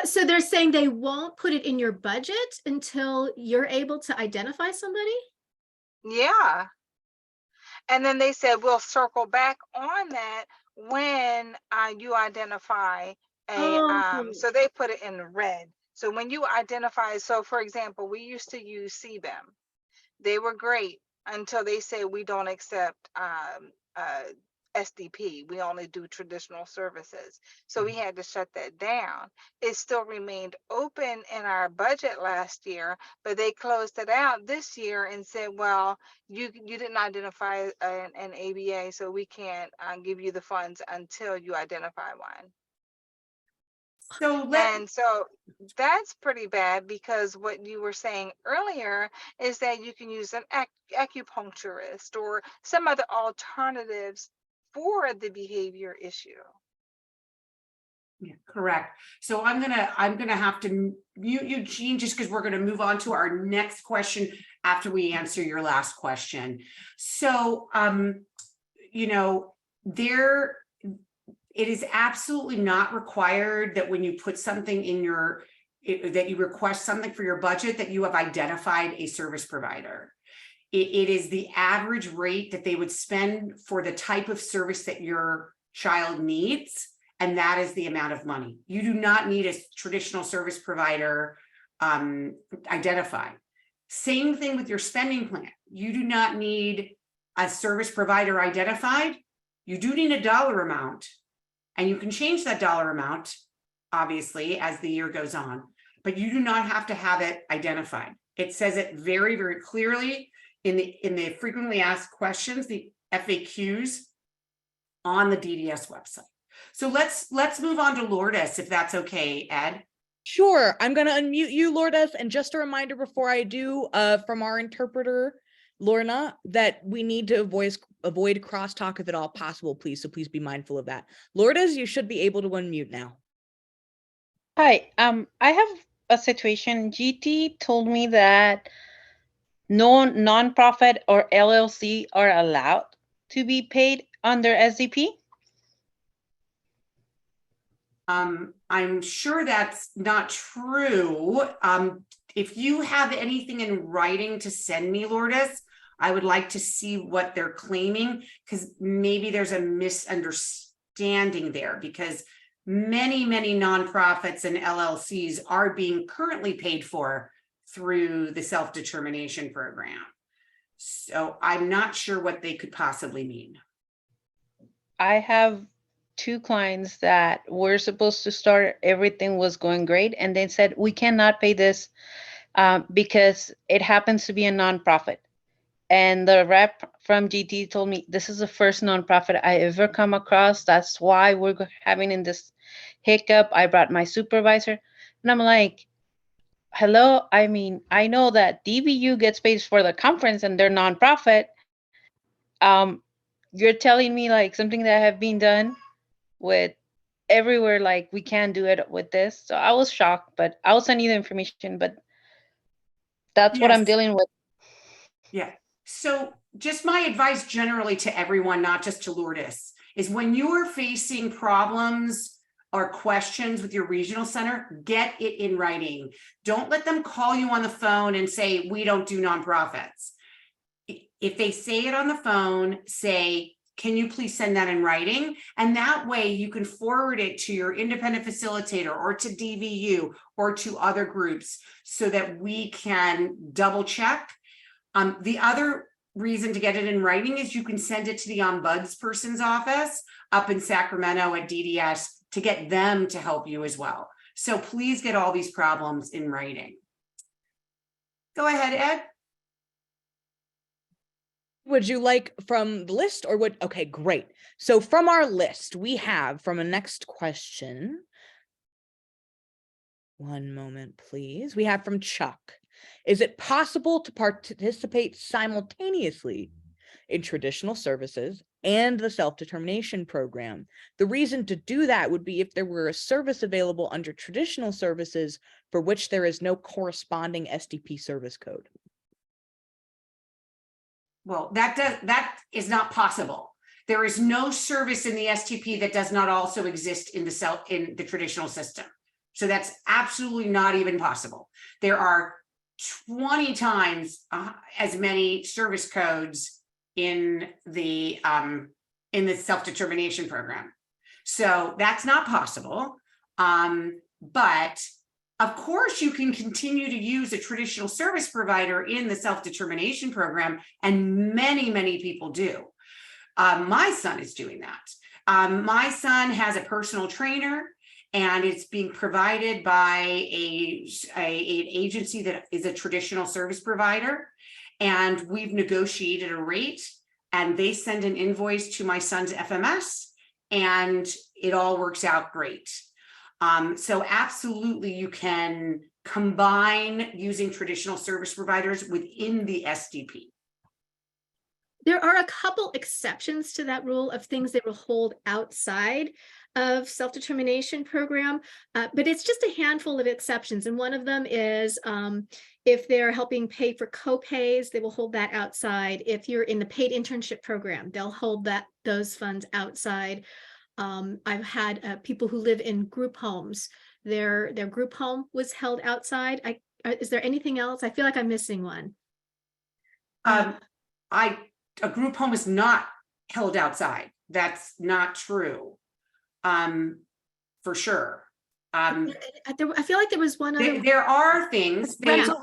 So they're saying they won't put it in your budget until you're able to identify somebody? Yeah. And then they said, we'll circle back on that when you identify so they put it in red. So when you identify, so for example, we used to use CBEM. They were great until they say we don't accept SDP. We only do traditional services. So we had to shut that down. It still remained open in our budget last year, but they closed it out this year and said, well, you didn't identify an ABA, so we can't give you the funds until you identify one. So that's pretty bad, because what you were saying earlier is that you can use an acupuncturist or some other alternatives for the behavior issue. Yeah, correct. So I'm gonna have to mute you, Jean, just because we're gonna move on to our next question after we answer your last question. So it is absolutely not required that when you put something in that you request something for your budget that you have identified a service provider. It is the average rate that they would spend for the type of service that your child needs, and that is the amount of money. You do not need a traditional service provider identified. Same thing with your spending plan. You do not need a service provider identified. You do need a dollar amount, and you can change that dollar amount, obviously, as the year goes on, but you do not have to have it identified. It says it very, very clearly in the frequently asked questions, the FAQs on the DDS website. So let's move on to Lourdes, if that's okay, Ed. Sure, I'm gonna unmute you, Lourdes, and just a reminder before I do, from our interpreter, Lorna, that we need to avoid crosstalk if at all possible, please. So please be mindful of that. Lourdes, you should be able to unmute now. Hi, I have a situation. GT told me that no nonprofit or LLC are allowed to be paid under SDP. I'm sure that's not true. If you have anything in writing to send me, Lourdes, I would like to see what they're claiming, because maybe there's a misunderstanding there, because many nonprofits and LLCs are being currently paid for through the self-determination program. So I'm not sure what they could possibly mean. I have 2 clients that were supposed to start, everything was going great, and they said, we cannot pay this because it happens to be a nonprofit. And the rep from GT told me, this is the first nonprofit I ever come across. That's why we're having in this hiccup. I brought my supervisor, and I'm like, hello, I mean, I know that DBU gets paid for the conference and they're nonprofit. You're telling me like something that have been done with everywhere, like we can't do it with this. So I was shocked, but I'll send you the information, but that's what I'm Yes. dealing with. Yeah. So just my advice generally to everyone, not just to Lourdes, is when you are facing problems or questions with your regional center, get it in writing. Don't let them call you on the phone and say, we don't do nonprofits. If they say it on the phone, say, can you please send that in writing? And that way you can forward it to your independent facilitator or to DVU or to other groups so that we can double check. The other reason to get it in writing is you can send it to the ombudsperson's office up in Sacramento at DDS to get them to help you as well. So please get all these problems in writing. Go ahead, Ed. Would you like from the list or what? Okay, great. So from our list, we have from a next question. One moment, please. We have from Chuck. Is it possible to participate simultaneously in traditional services and the self-determination program? The reason to do that would be if there were a service available under traditional services for which there is no corresponding SDP service code. Well, that is not possible. There is no service in the STP that does not also exist in the traditional system. So that's absolutely not even possible. There are 20 times as many service codes in the self-determination program. So that's not possible. But of course, you can continue to use a traditional service provider in the self-determination program, and many people do. My son is doing that. My son has a personal trainer, and it's being provided by an agency that is a traditional service provider. And we've negotiated a rate, and they send an invoice to my son's FMS, and it all works out great. So absolutely, you can combine using traditional service providers within the SDP. There are a couple exceptions to that rule of things that will hold outside of self-determination program, but it's just a handful of exceptions. And one of them is if they're helping pay for co-pays, they will hold that outside. If you're in the paid internship program, they'll hold those funds outside. I've had people who live in group homes. Their group home was held outside. Is there anything else? I feel like I'm missing one. A group home is not held outside. That's not true. For sure. I feel like there was one other. There are things, they Rental.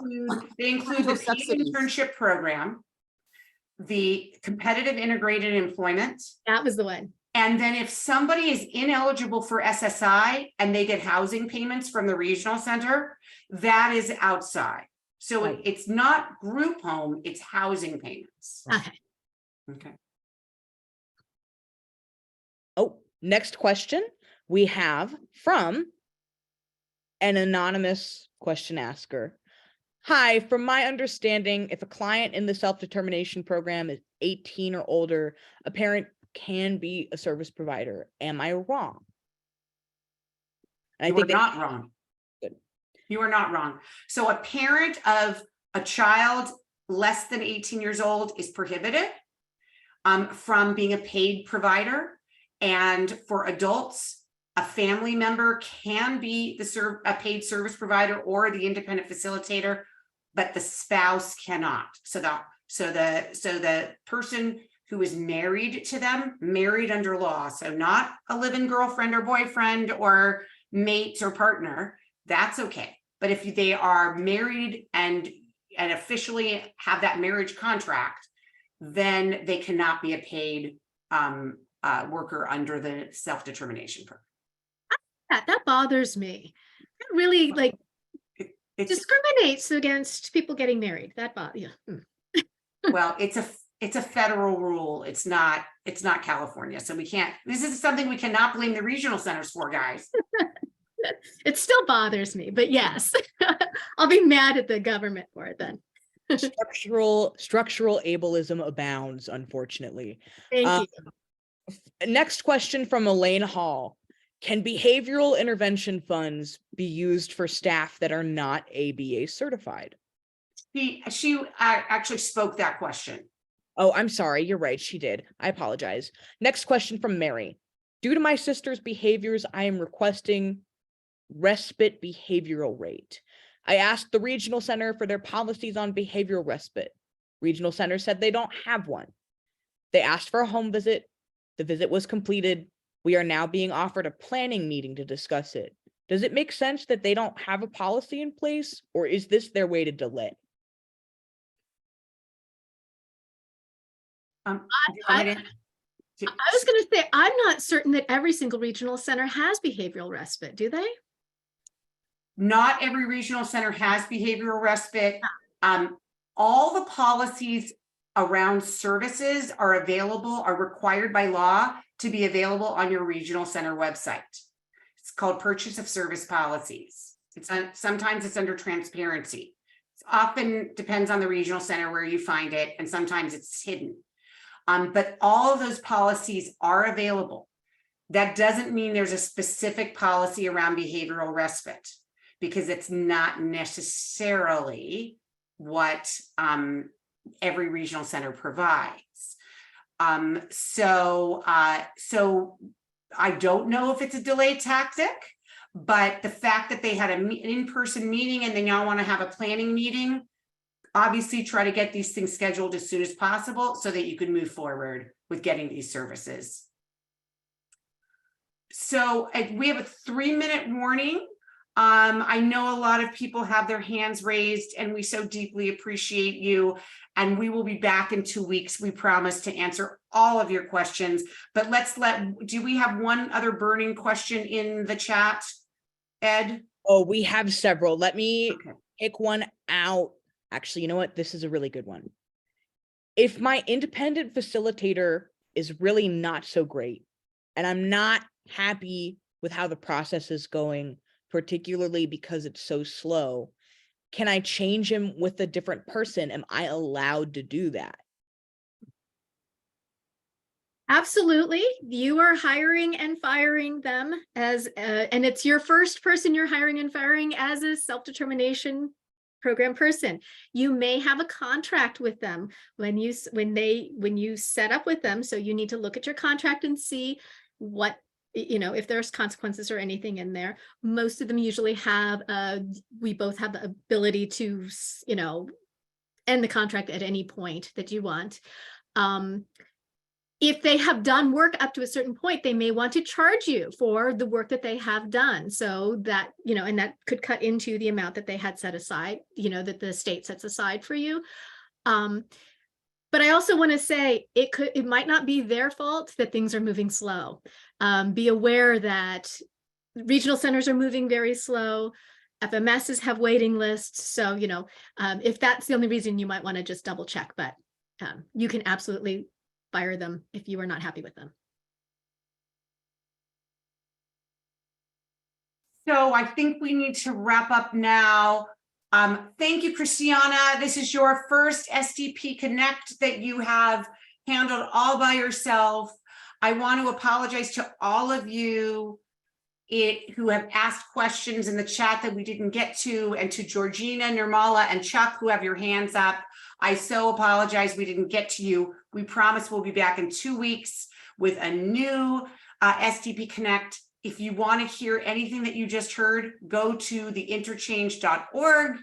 include the paid internship program, the competitive integrated employment. That was the one. And then if somebody is ineligible for SSI and they get housing payments from the regional center, that is outside. So Right. it's not group home, it's housing payments. Okay. Okay. Oh, next question we have from an anonymous question asker. Hi, from my understanding, if a client in the self-determination program is 18 or older, a parent can be a service provider. Am I wrong? And You I think are not wrong. Good. You are not wrong. So a parent of a child less than 18 years old is prohibited from being a paid provider. And for adults, a family member can be a paid service provider or the independent facilitator, but the spouse cannot. So the person who is married to them, married under law, so not a live-in girlfriend or boyfriend or mate or partner, that's okay. But if they are married and officially have that marriage contract, then they cannot be a paid worker under the self-determination program. That bothers me. It really It discriminates against people getting married. That bothers you. Well, it's a federal rule. It's not California. So this is something we cannot blame the regional centers for, guys. It still bothers me, but yes, I'll be mad at the government for it then. structural ableism abounds, unfortunately. Thank you. Next question from Elaine Hall. Can behavioral intervention funds be used for staff that are not ABA certified? She actually spoke that question. Oh, I'm sorry. You're right. She did. I apologize. Next question from Mary. Due to my sister's behaviors, I am requesting respite behavioral rate. I asked the regional center for their policies on behavioral respite. Regional center said they don't have one. They asked for a home visit. The visit was completed. We are now being offered a planning meeting to discuss it. Does it make sense that they don't have a policy in place, or is this their way to delay? I was going to say, I'm not certain that every single regional center has behavioral respite, do they? Not every regional center has behavioral respite. All the policies around services are required by law to be available on your regional center website. It's called purchase of service policies. Sometimes it's under transparency. It often depends on the regional center where you find it, and sometimes it's hidden. But all of those policies are available. That doesn't mean there's a specific policy around behavioral respite, because it's not necessarily what every regional center provides. So I don't know if it's a delay tactic, but the fact that they had an in-person meeting and they now want to have a planning meeting, obviously try to get these things scheduled as soon as possible so that you can move forward with getting these services. So we have a 3-minute warning. I know a lot of people have their hands raised, and we so deeply appreciate you. And we will be back in 2 weeks. We promise to answer all of your questions. But do we have one other burning question in the chat, Ed? Oh, we have several. Let me pick one out. Actually, you know what? This is a really good one. If my independent facilitator is really not so great, and I'm not happy with how the process is going, particularly because it's so slow, can I change him with a different person? Am I allowed to do that? Absolutely. You are hiring and firing them and it's your first person you're hiring and firing as a self-determination program person. You may have a contract with them when you set up with them. So you need to look at your contract and see what, if there's consequences or anything in there. Most of them usually have, we both have the ability to, end the contract at any point that you want. if they have done work up to a certain point, they may want to charge you for the work that they have done. So that, and that could cut into the amount that they had set aside, that the state sets aside for you. But I also want to say it might not be their fault that things are moving slow. Be aware that regional centers are moving very slow. FMSs have waiting lists. So, if that's the only reason, you might want to just double check, but you can absolutely fire them if you are not happy with them. So I think we need to wrap up now. Thank you, Christiana. This is your first SDP Connect that you have handled all by yourself. I want to apologize to all of you who have asked questions in the chat that we didn't get to, and to Georgina, Nirmala, and Chuck who have your hands up. I so apologize we didn't get to you. We promise we'll be back in 2 weeks with a new SDP Connect. If you want to hear anything that you just heard, go to the interchange.org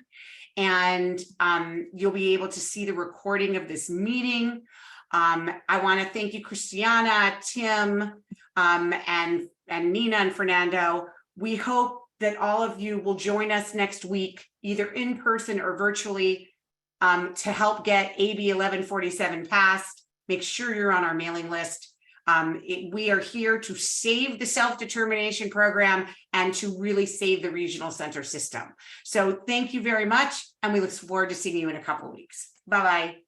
and you'll be able to see the recording of this meeting. I want to thank you, Christiana, Tim, and Nina and Fernando. We hope that all of you will join us next week, either in person or virtually, to help get AB 1147 passed. Make sure you're on our mailing list. We are here to save the self-determination program and to really save the regional center system. So thank you very much, and we look forward to seeing you in a couple of weeks. Bye-bye.